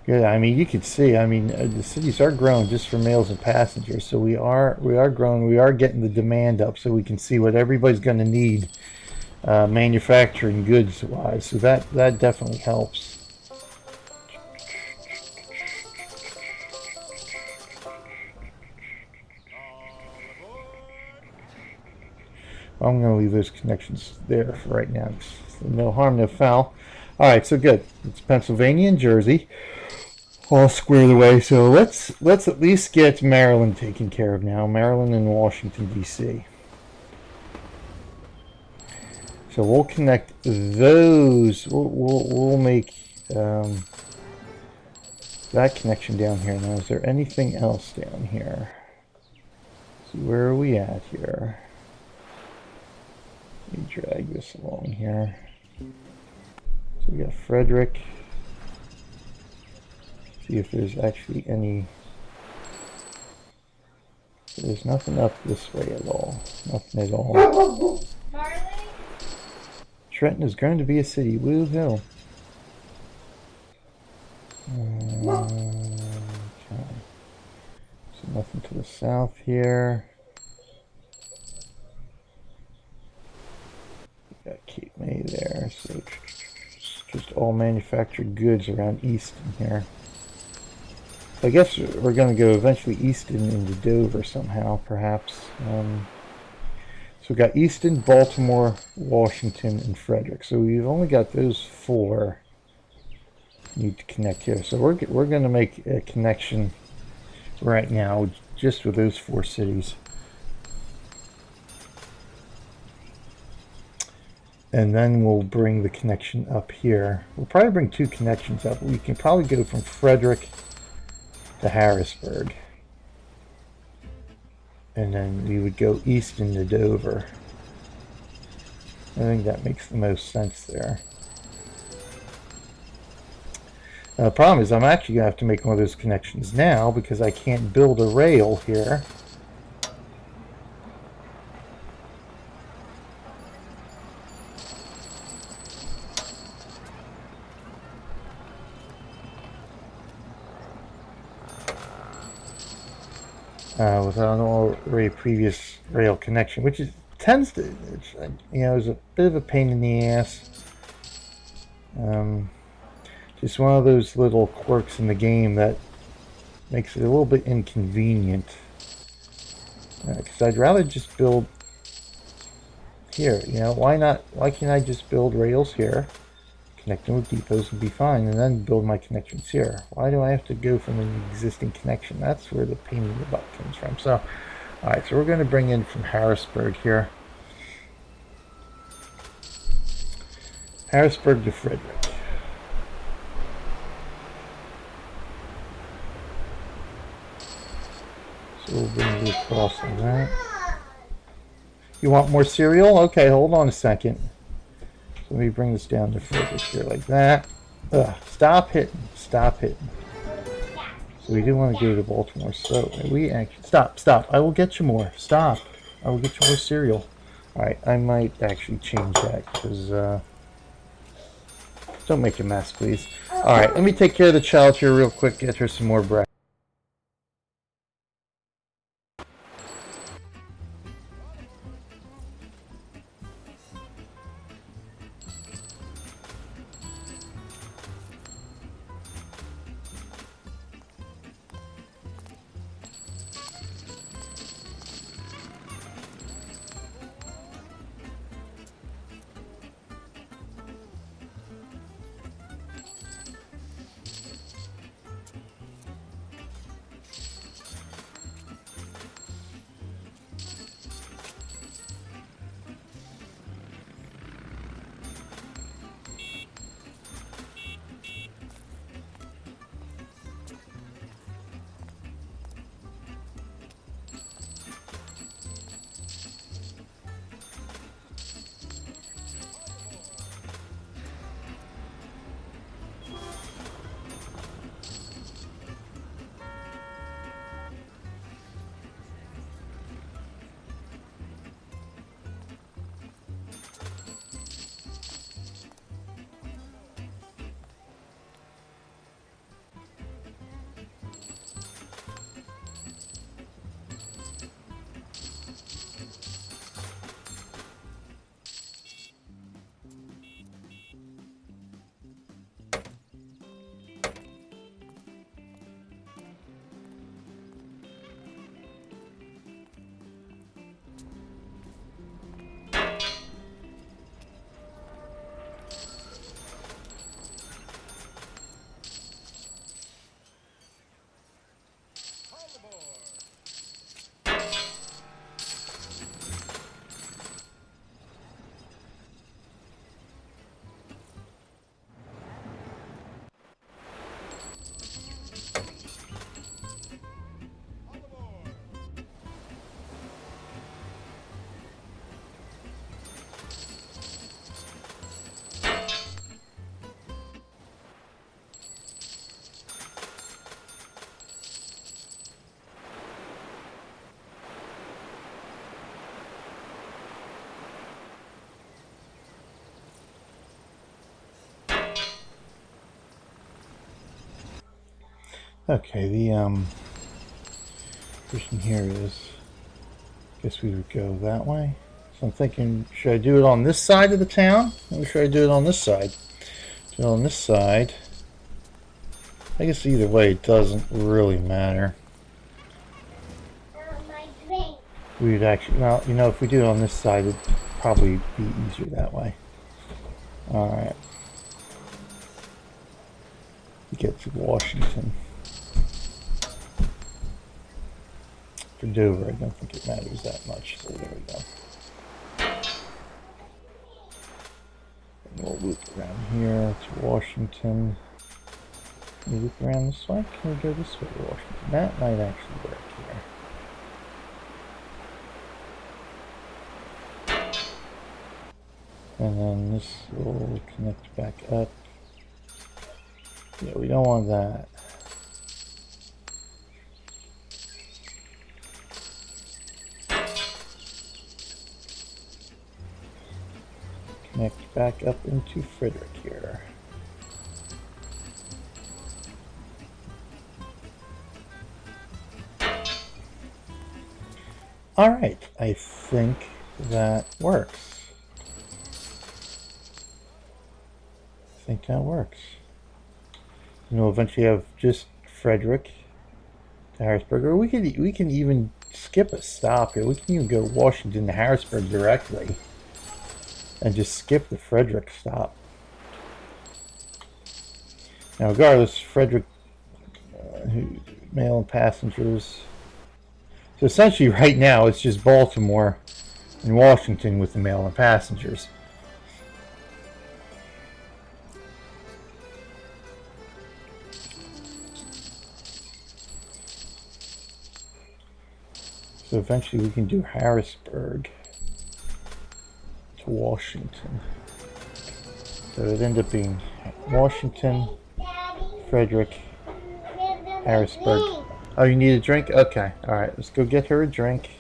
Good. I mean, you can see. I mean, the cities are growing just for mails and passengers. So we are growing. We are getting the demand up, so we can see what everybody's going to need, manufacturing goods wise. So that definitely helps. I'm going to leave those connections there for right now. No harm, no foul. All right, so good. It's Pennsylvania and Jersey, all squared away. So let's at least get Maryland taken care of now. Maryland and Washington D.C. So we'll connect those. We'll make that connection down here. Now, is there anything else down here? So where are we at here? Let me drag this along here. So we got Frederick. See if there's actually any. There's nothing up this way at all. Nothing at all. Marley? Trenton is going to be a city. Woohoo. Okay. So nothing to the south here. Got Cape May there, so just all manufactured goods around Easton here. I guess we're going to go eventually Easton into Dover somehow, perhaps. So we've got Easton, Baltimore, Washington, and Frederick. So we've only got those four need to connect here. So we're going to make a connection right now just with those four cities. And then we'll bring the connection up here. We'll probably bring two connections up. We can probably go from Frederick to Harrisburg. And then we would go east into Dover. I think that makes the most sense there. Now, the problem is I'm actually going to have to make one of those connections now because I can't build a rail here. Without an already previous rail connection, which is tends to, is a bit of a pain in the ass. Just one of those little quirks in the game that makes it a little bit inconvenient. Because I'd rather just build here. Why not? Why can't I just build rails here, connect them with depots, and be fine, and then build my connections here? Why do I have to go from an existing connection? That's where the pain in the butt comes from. So, all right, so we're going to bring in from Harrisburg here. Harrisburg to Frederick. So we'll bring you across like that. You want more cereal? Okay, hold on a second. So let me bring this down to further here like that. Ugh, stop hitting. Stop hitting. So we do want to go to Baltimore. So we actually... Stop. I will get you more. Stop. I will get you more cereal. Alright, I might actually change that because... don't make a mess, please. Alright, let me take care of the child here real quick. Get her some more breakfast. Okay, the question here is, I guess we would go that way. So I'm thinking, should I do it on this side of the town, or should I do it on this side? Do it on this side. I guess either way, it doesn't really matter. We would actually, well, you know, if we do it on this side, it'd probably be easier that way. All right. Get to Washington. For Dover, I don't think it matters that much, so there we go. And we'll loop around here to Washington. Can we loop around this way? Can we go this way to Washington? That might actually work here. And then this will connect back up. Yeah, we don't want that. Connect back up into Frederick here. All right, I think that works. I think that works. And we'll eventually have just Frederick to Harrisburg, or we can even skip a stop here. We can even go Washington to Harrisburg directly and just skip the Frederick stop. Now, regardless, Frederick mail and passengers. So essentially, right now, it's just Baltimore and Washington with the mail and passengers. So eventually we can do Harrisburg to Washington. So it'd end up being Washington, Frederick, Harrisburg. Oh, you need a drink? Okay. Alright, let's go get her a drink.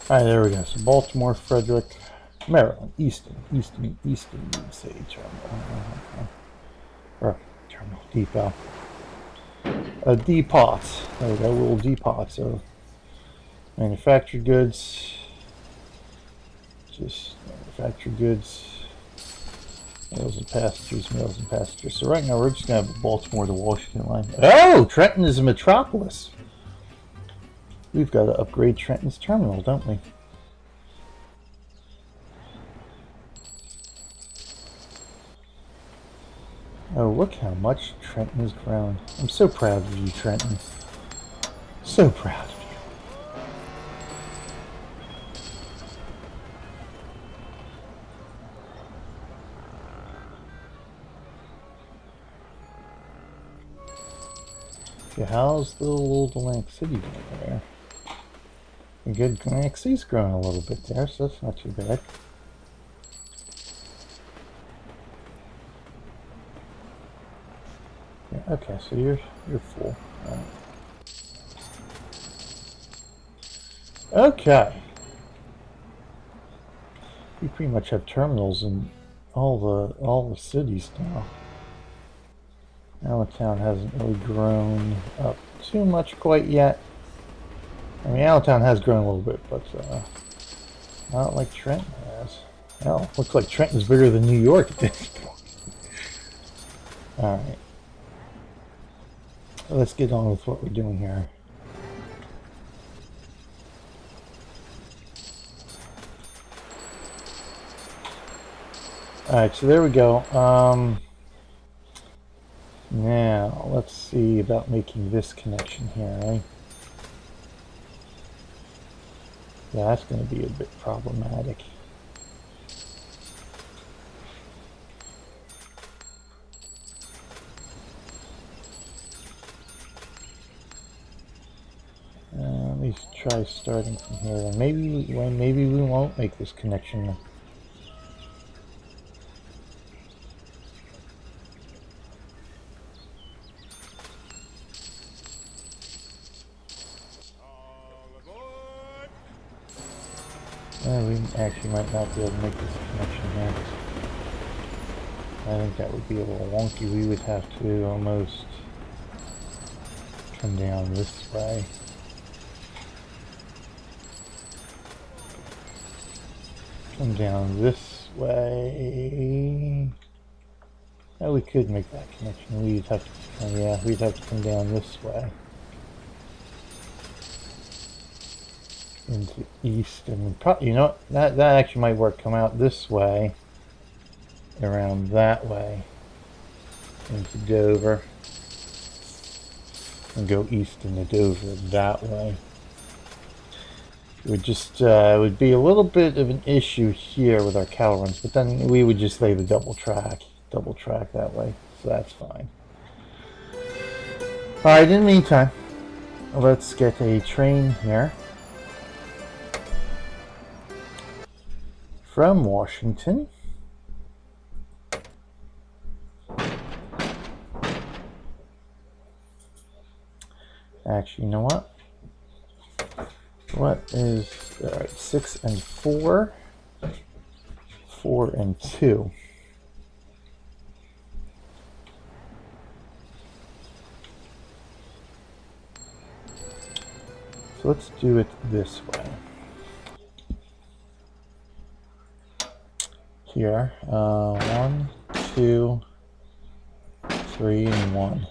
Alright, there we go. So Baltimore, Frederick, Maryland, Easton, you'd say terminal. Or terminal, depot. A depot. There we go, a little depot. So manufactured goods. Just manufactured goods. Mails and passengers. So right now we're just going to have a Baltimore to Washington line. Oh! Trenton is a metropolis. We've got to upgrade Trenton's terminal, don't we? Oh, look how much Trenton has grown. I'm so proud of you, Trenton. So proud of you. Okay, how's the little Atlantic City doing there? Good, Atlantic City's growing a little bit there, so that's not too bad. Yeah, okay, so you're full. All right. Okay. We pretty much have terminals in all the cities now. Allentown hasn't really grown up too much quite yet. I mean, Allentown has grown a little bit, but not like Trenton has. Well, looks like Trenton's bigger than New York at this point. Alright. Let's get on with what we're doing here. Alright, so there we go. Now, let's see about making this connection here, right? Yeah, that's going to be a bit problematic. Let me try starting from here. Then maybe we won't make this connection. We actually might not be able to make this connection here. I think that would be a little wonky. We would have to almost come down this way. Come down this way. Oh, we could make that connection. We'd have to, yeah, we'd have to come down this way. Into east, and probably, you know, that actually might work. Come out this way, around that way, into Dover, and go east into Dover that way. It would just it would be a little bit of an issue here with our cattle runs, but then we would just lay the double track that way, so that's fine. All right, in the meantime, let's get a train here from Washington. Actually, you know what? What is, all right, 6 and 4, 4 and 2. So let's do it this way. Here, 1, 2, 3, and 1.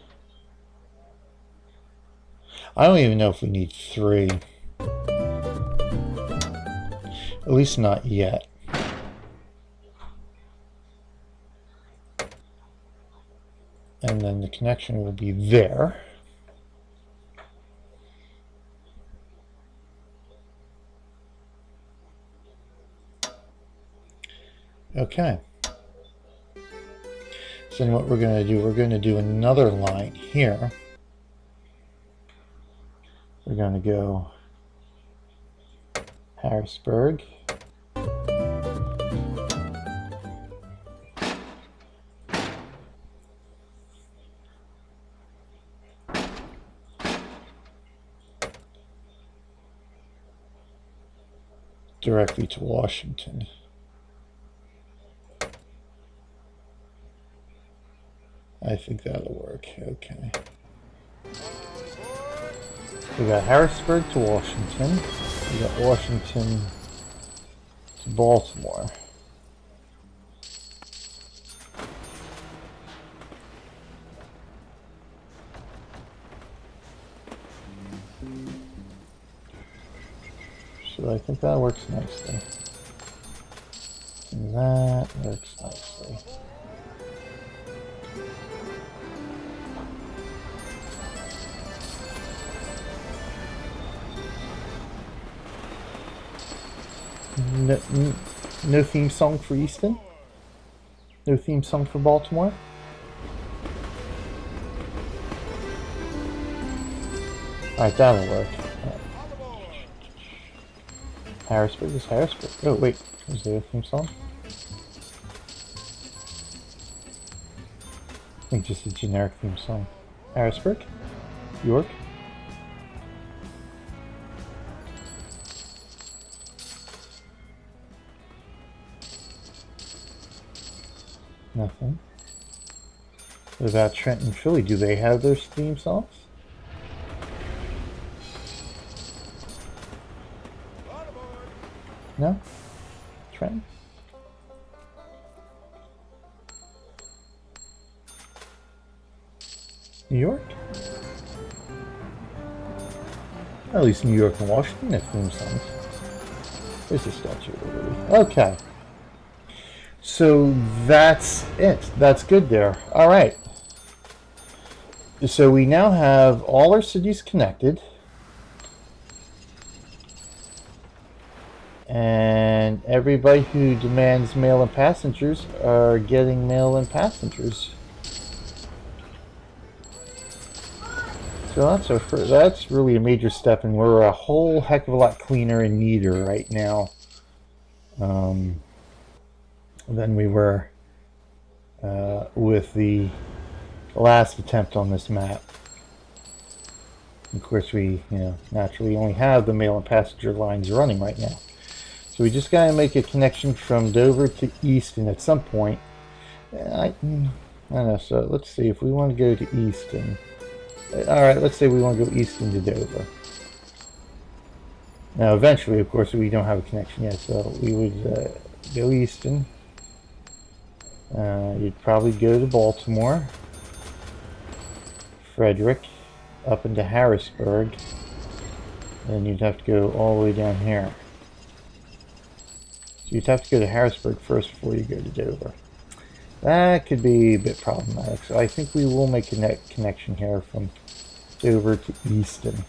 I don't even know if we need 3. At least not yet. And then the connection will be there. Okay. So then what we're going to do another line here. We're going to go Harrisburg, directly to Washington. I think that'll work. Okay. We got Harrisburg to Washington. We got Washington to Baltimore. So I think that works nicely. And that works nicely. No theme song for Easton? No theme song for Baltimore? Alright, that'll work. Harrisburg is Harrisburg. Oh, wait. Is there a theme song? I think just a generic theme song. Harrisburg? York? Nothing. What about Trent and Philly? Do they have their theme songs? No? Trent? New York? At least New York and Washington have theme songs. There's the Statue of Liberty. Okay. So that's it. That's good there. All right. So we now have all our cities connected. And everybody who demands mail-in passengers are getting mail-in passengers. So that's really a major step, and we're a whole heck of a lot cleaner and neater right now than we were with the last attempt on this map. Of course, we naturally only have the mail and passenger lines running right now. So we just got to make a connection from Dover to Easton at some point. I don't know, so let's see if we want to go to Easton. Alright, let's say we want to go Easton to Dover. Now, eventually, of course, we don't have a connection yet, so we would go Easton. You'd probably go to Baltimore, Frederick, up into Harrisburg, and you'd have to go all the way down here. So you'd have to go to Harrisburg first before you go to Dover. That could be a bit problematic, so I think we will make a connection here from Dover to Easton.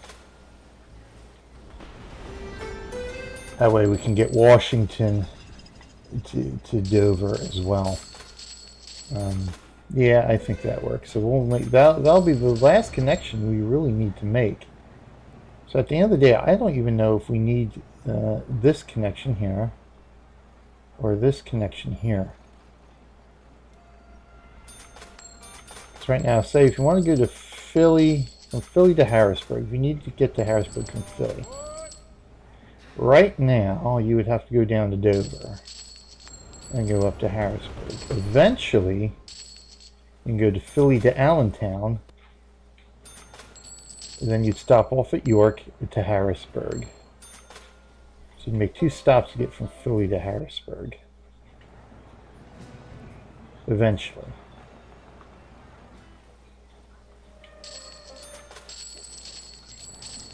That way we can get Washington to Dover as well. Yeah, I think that works. So we'll make that'll be the last connection we really need to make. So at the end of the day, I don't even know if we need this connection here or this connection here. So right now, say if you want to go to Philly, from Philly to Harrisburg, you need to get to Harrisburg from Philly. Right now, you would have to go down to Dover and go up to Harrisburg. Eventually, you can go to Philly to Allentown, and then you'd stop off at York to Harrisburg. So you make 2 stops to get from Philly to Harrisburg. Eventually.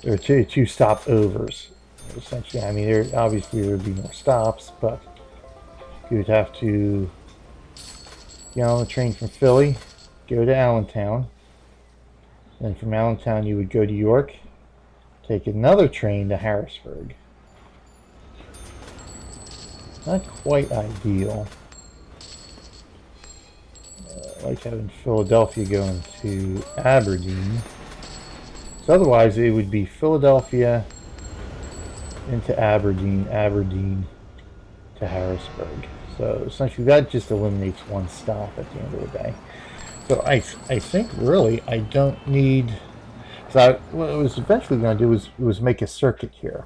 There are two stopovers, essentially. I mean, obviously there would be more stops, but you would have to get on the train from Philly, go to Allentown, and from Allentown you would go to York, take another train to Harrisburg. Not quite ideal. Like having Philadelphia going to Aberdeen. So otherwise it would be Philadelphia into Aberdeen, Aberdeen to Harrisburg. So essentially that just eliminates 1 stop at the end of the day. So I think really I don't need. So what I was eventually going to do was make a circuit here.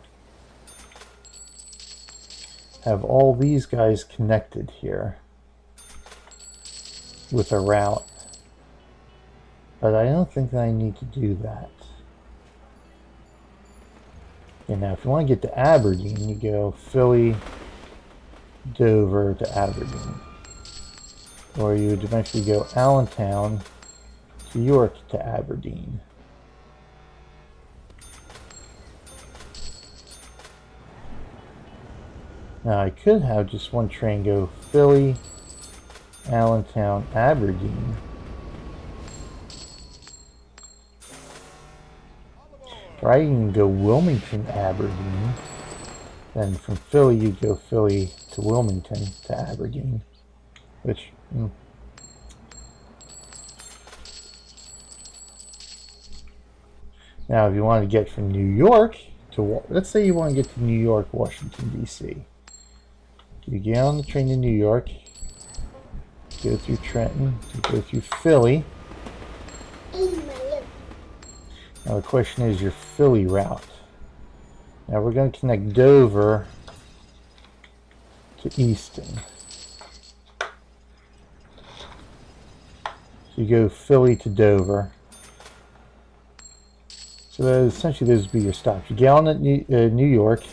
Have all these guys connected here with a route. But I don't think that I need to do that. And now if you want to get to Aberdeen, you go Philly, Dover to Aberdeen. Or you would eventually go Allentown to York to Aberdeen. Now I could have just 1 train go Philly, Allentown, Aberdeen. Or I can go Wilmington, Aberdeen. Then from Philly, you go Philly to Wilmington to Aberdeen. Which, Now, if you want to get from New York to, let's say you want to get to New York, Washington, D.C. You get on the train to New York, go through Trenton, go through Philly. Now the question is your Philly route. Now we're going to connect Dover to Easton. So you go Philly to Dover. So essentially those would be your stops. You get on at New York,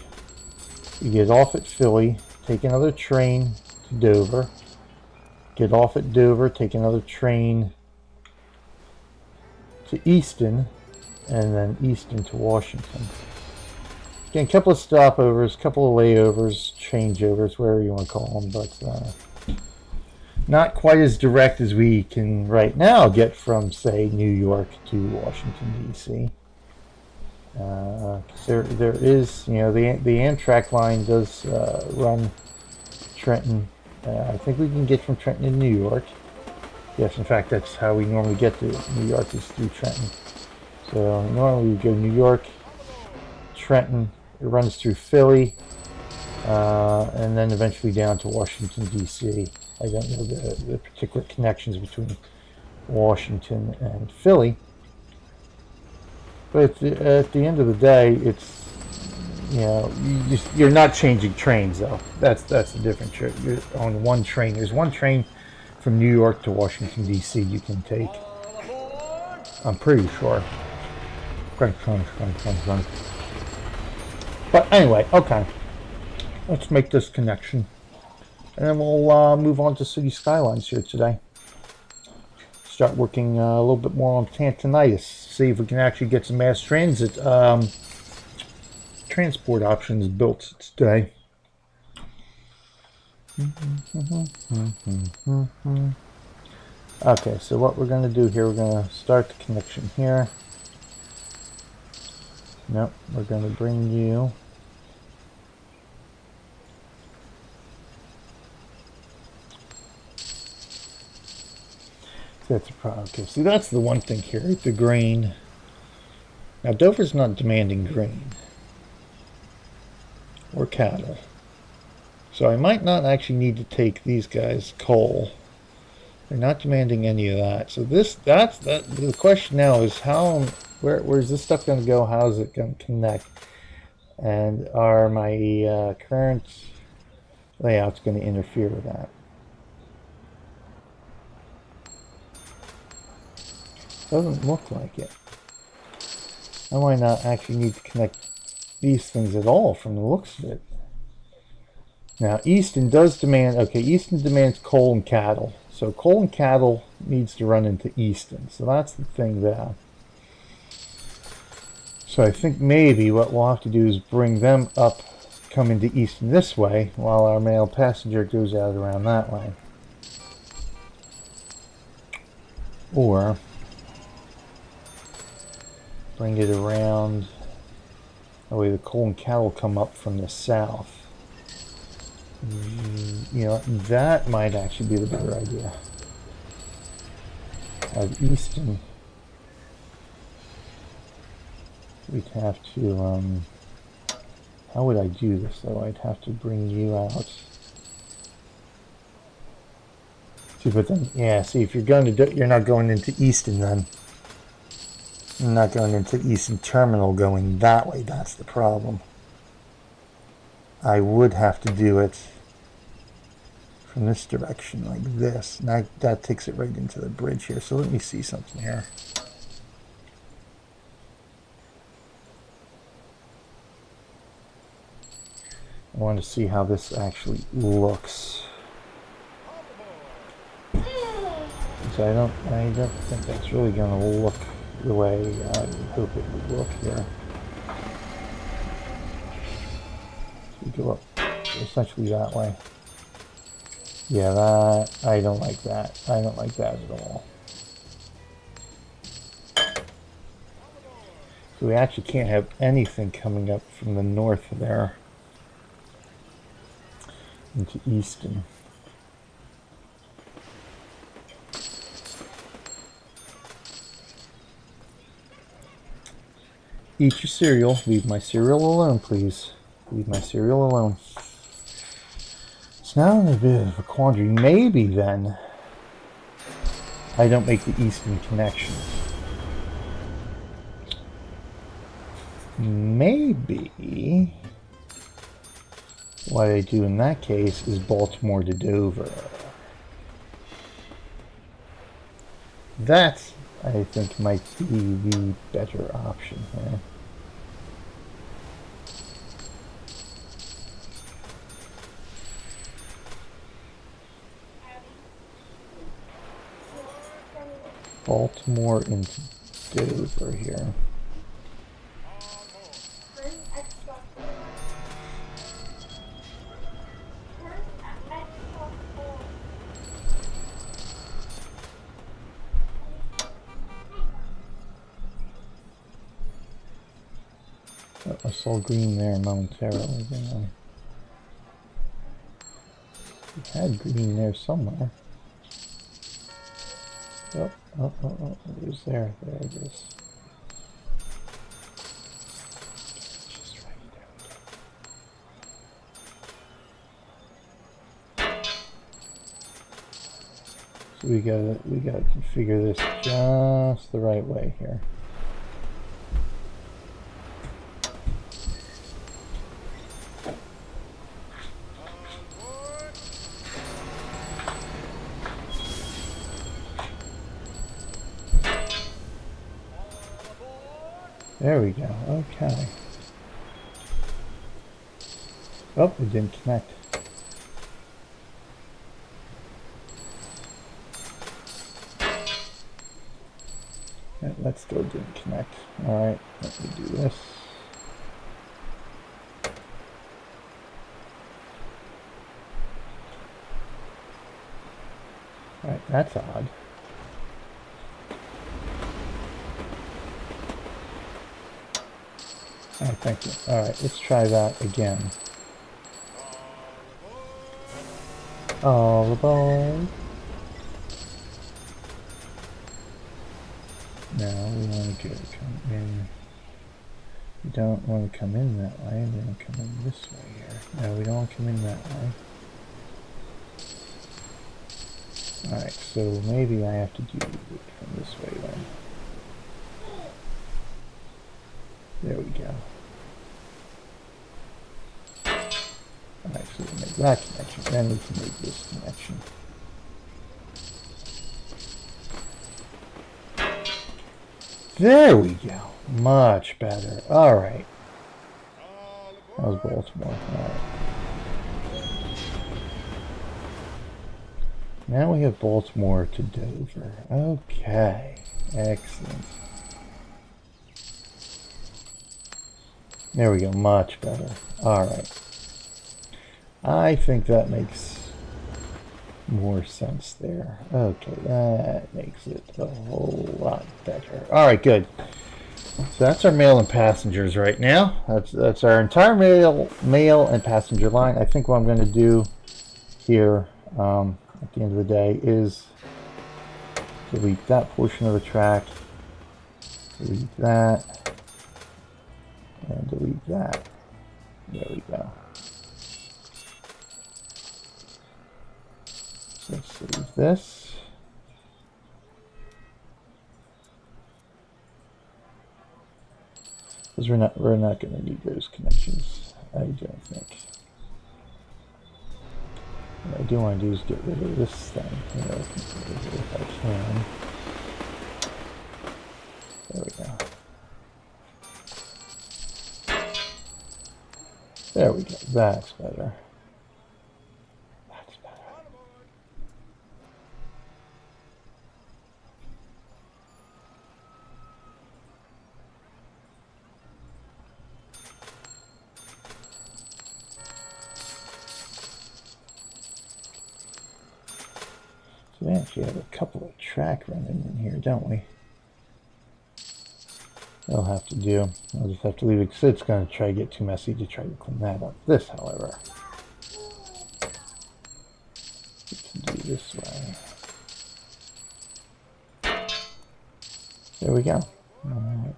you get off at Philly, take another train to Dover, get off at Dover, take another train to Easton, and then Easton to Washington. Again, a couple of stopovers, a couple of layovers, changeovers, whatever you want to call them, but not quite as direct as we can right now get from, say, New York to Washington, D.C. There is, the Amtrak line does run Trenton. I think we can get from Trenton to New York. Yes, in fact, that's how we normally get to New York, is through Trenton. So normally we go New York, Trenton, it runs through Philly, and then eventually down to Washington, D.C. I don't know the particular connections between Washington and Philly. But at the end of the day, it's, you're not changing trains, though. That's the difference. You're on 1 train. There's 1 train from New York to Washington, D.C. you can take. I'm pretty sure. But anyway, okay. Let's make this connection. And then we'll move on to City Skylines here today. Start working a little bit more on Tantonitis. See if we can actually get some mass transit transport options built today. Okay, so what we're going to do here, we're going to start the connection here. Nope, we're going to bring you... That's a problem. Okay, see, that's the one thing here, the grain. Now, Dover's not demanding grain or cattle. So I might not actually need to take these guys coal. They're not demanding any of that. So the question now is where's this stuff going to go? How is it going to connect? And are my current layouts going to interfere with that? Doesn't look like it. I might not actually need to connect these things at all from the looks of it. Now, Easton does demand, okay, Easton demands coal and cattle. So coal and cattle needs to run into Easton. So that's the thing there. So I think maybe what we'll have to do is bring them up, come into Easton this way, while our mail passenger goes out around that way. Or bring it around, that way the coal and cattle come up from the south. You know, that might actually be the better idea. Have Easton. We'd have to, how would I do this though? I'd have to bring you out. See, but then, yeah, see, if you're going to do, you're not going into Easton then. You're not going into Easton Terminal going that way. That's the problem. I would have to do it from this direction like this. Now that takes it right into the bridge here. So let me see something here. I want to see how this actually looks. So I don't think that's really going to look the way I would hope it would look here. So we go up essentially that way. Yeah, that, I don't like that. I don't like that at all. So we actually can't have anything coming up from the north there into Easton. Eat your cereal. Leave my cereal alone, please. Leave my cereal alone. It's now in a bit of a quandary. Maybe then I don't make the Easton connection. Maybe what I do in that case is Baltimore to Dover. That, I think, might be the better option here. Baltimore into Dover here. Oh, I saw green there momentarily. We had green there somewhere. Oh, oh, oh, oh, it was there. There it is. Just right there. So we gotta configure this just the right way here. There we go. Okay. Oh, it didn't connect. That still didn't connect. Alright, let me do this. Alright, that's odd. Alright, thank you. Alright, let's try that again. All aboard. Now we want to come in. We don't want to come in that way. We want to come in this way here. No, we don't want to come in that way. Alright, so maybe I have to do it from this way then. There we go. Alright, so we'll make that connection. Then we can make this connection. There we go. Much better. Alright. That was Baltimore. Alright. Now we have Baltimore to Dover. Okay. Excellent. There we go. Much better. Alright. I think that makes more sense there. Okay, that makes it a whole lot better. Alright, good. So that's our mail and passengers right now. That's our entire mail and passenger line. I think what I'm going to do here at the end of the day is delete that portion of the track, delete that, and delete that. There we go. Let's save this. Because we're not going to need those connections, I don't think. What I do want to do is get rid of this thing here if I can. There we go. There we go. That's better. That's better. So we actually have a couple of track running in here, don't we? I'll have to do. I'll just have to leave it because it's going to try to get too messy to try to clean that up. This, however, we can do this way. There we go. All right.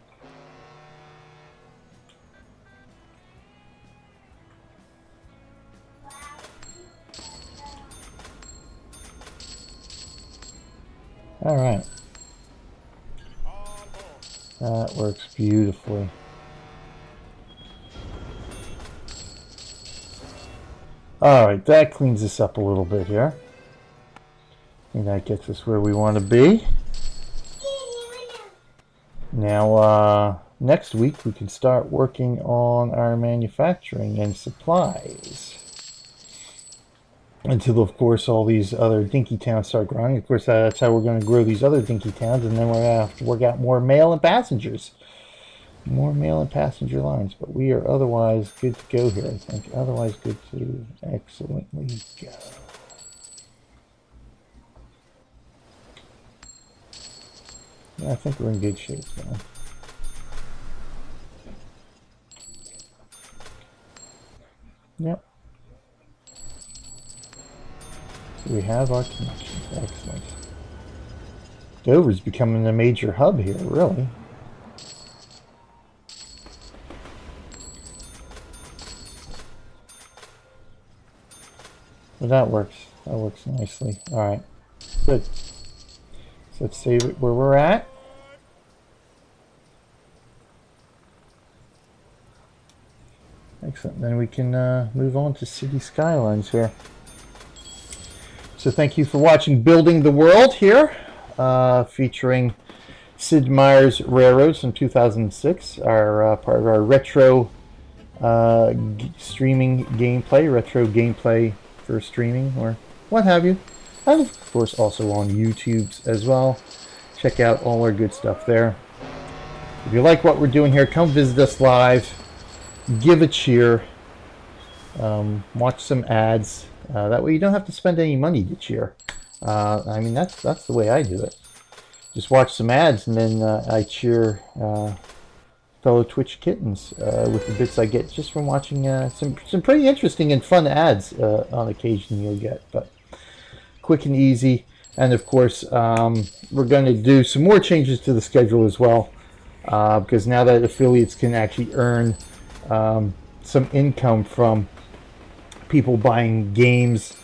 All right. That works beautifully. Alright, that cleans this up a little bit here. And that gets us where we want to be. Now, next week we can start working on our manufacturing and supplies. Until, of course, all these other dinky towns start growing. Of course, that's how we're going to grow these other dinky towns, and then we're going to have to work out more mail and passengers. More mail and passenger lines, but we are otherwise good to go here, I think. Otherwise good to excellently go. Yeah, I think we're in good shape now. Yep. So we have our connections. Excellent. Dover's becoming a major hub here, really. But that works. That works nicely. Alright. Good. So let's save it where we're at. Excellent. Then we can move on to City Skylines here. So thank you for watching Building the World here, featuring Sid Meier's Railroads from 2006 are part of our retro streaming gameplay, retro gameplay for streaming or what have you. And of course also on YouTube as well. Check out all our good stuff there. If you like what we're doing here, come visit us live. Give a cheer. Watch some ads. That way you don't have to spend any money to cheer. I mean, that's the way I do it. Just watch some ads, and then I cheer fellow Twitch kittens with the bits I get just from watching some pretty interesting and fun ads on occasion you'll get. But quick and easy. And of course, we're going to do some more changes to the schedule as well, because now that affiliates can actually earn some income from people buying games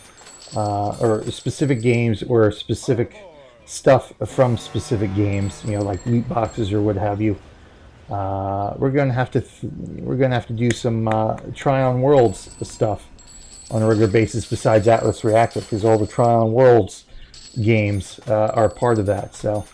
or specific games or specific stuff from specific games, you know, like loot boxes or what have you. We're going to have to do some try on worlds stuff on a regular basis besides Atlas Reactor, because all the try on worlds games are part of that. So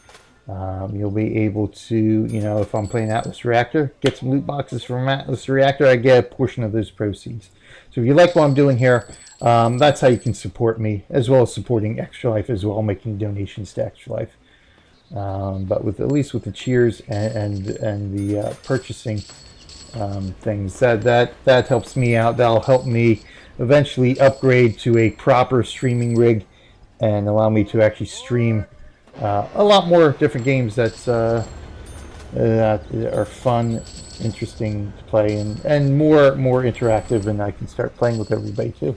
you'll be able to, you know, if I'm playing Atlas Reactor, get some loot boxes from Atlas Reactor, I get a portion of those proceeds. So if you like what I'm doing here, that's how you can support me, as well as supporting Extra Life as well, making donations to Extra Life. But with at least with the cheers and the purchasing things, that helps me out. That'll help me eventually upgrade to a proper streaming rig and allow me to actually stream a lot more different games that are fun, interesting to play, and more interactive, and I can start playing with everybody too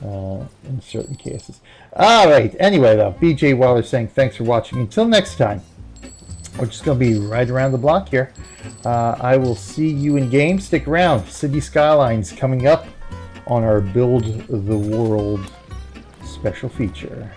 in certain cases. All right, anyway though, BJ Waller saying thanks for watching. Until next time, we're just going to be right around the block here. I will see you in game. Stick around. City Skylines coming up on our Build the World special feature.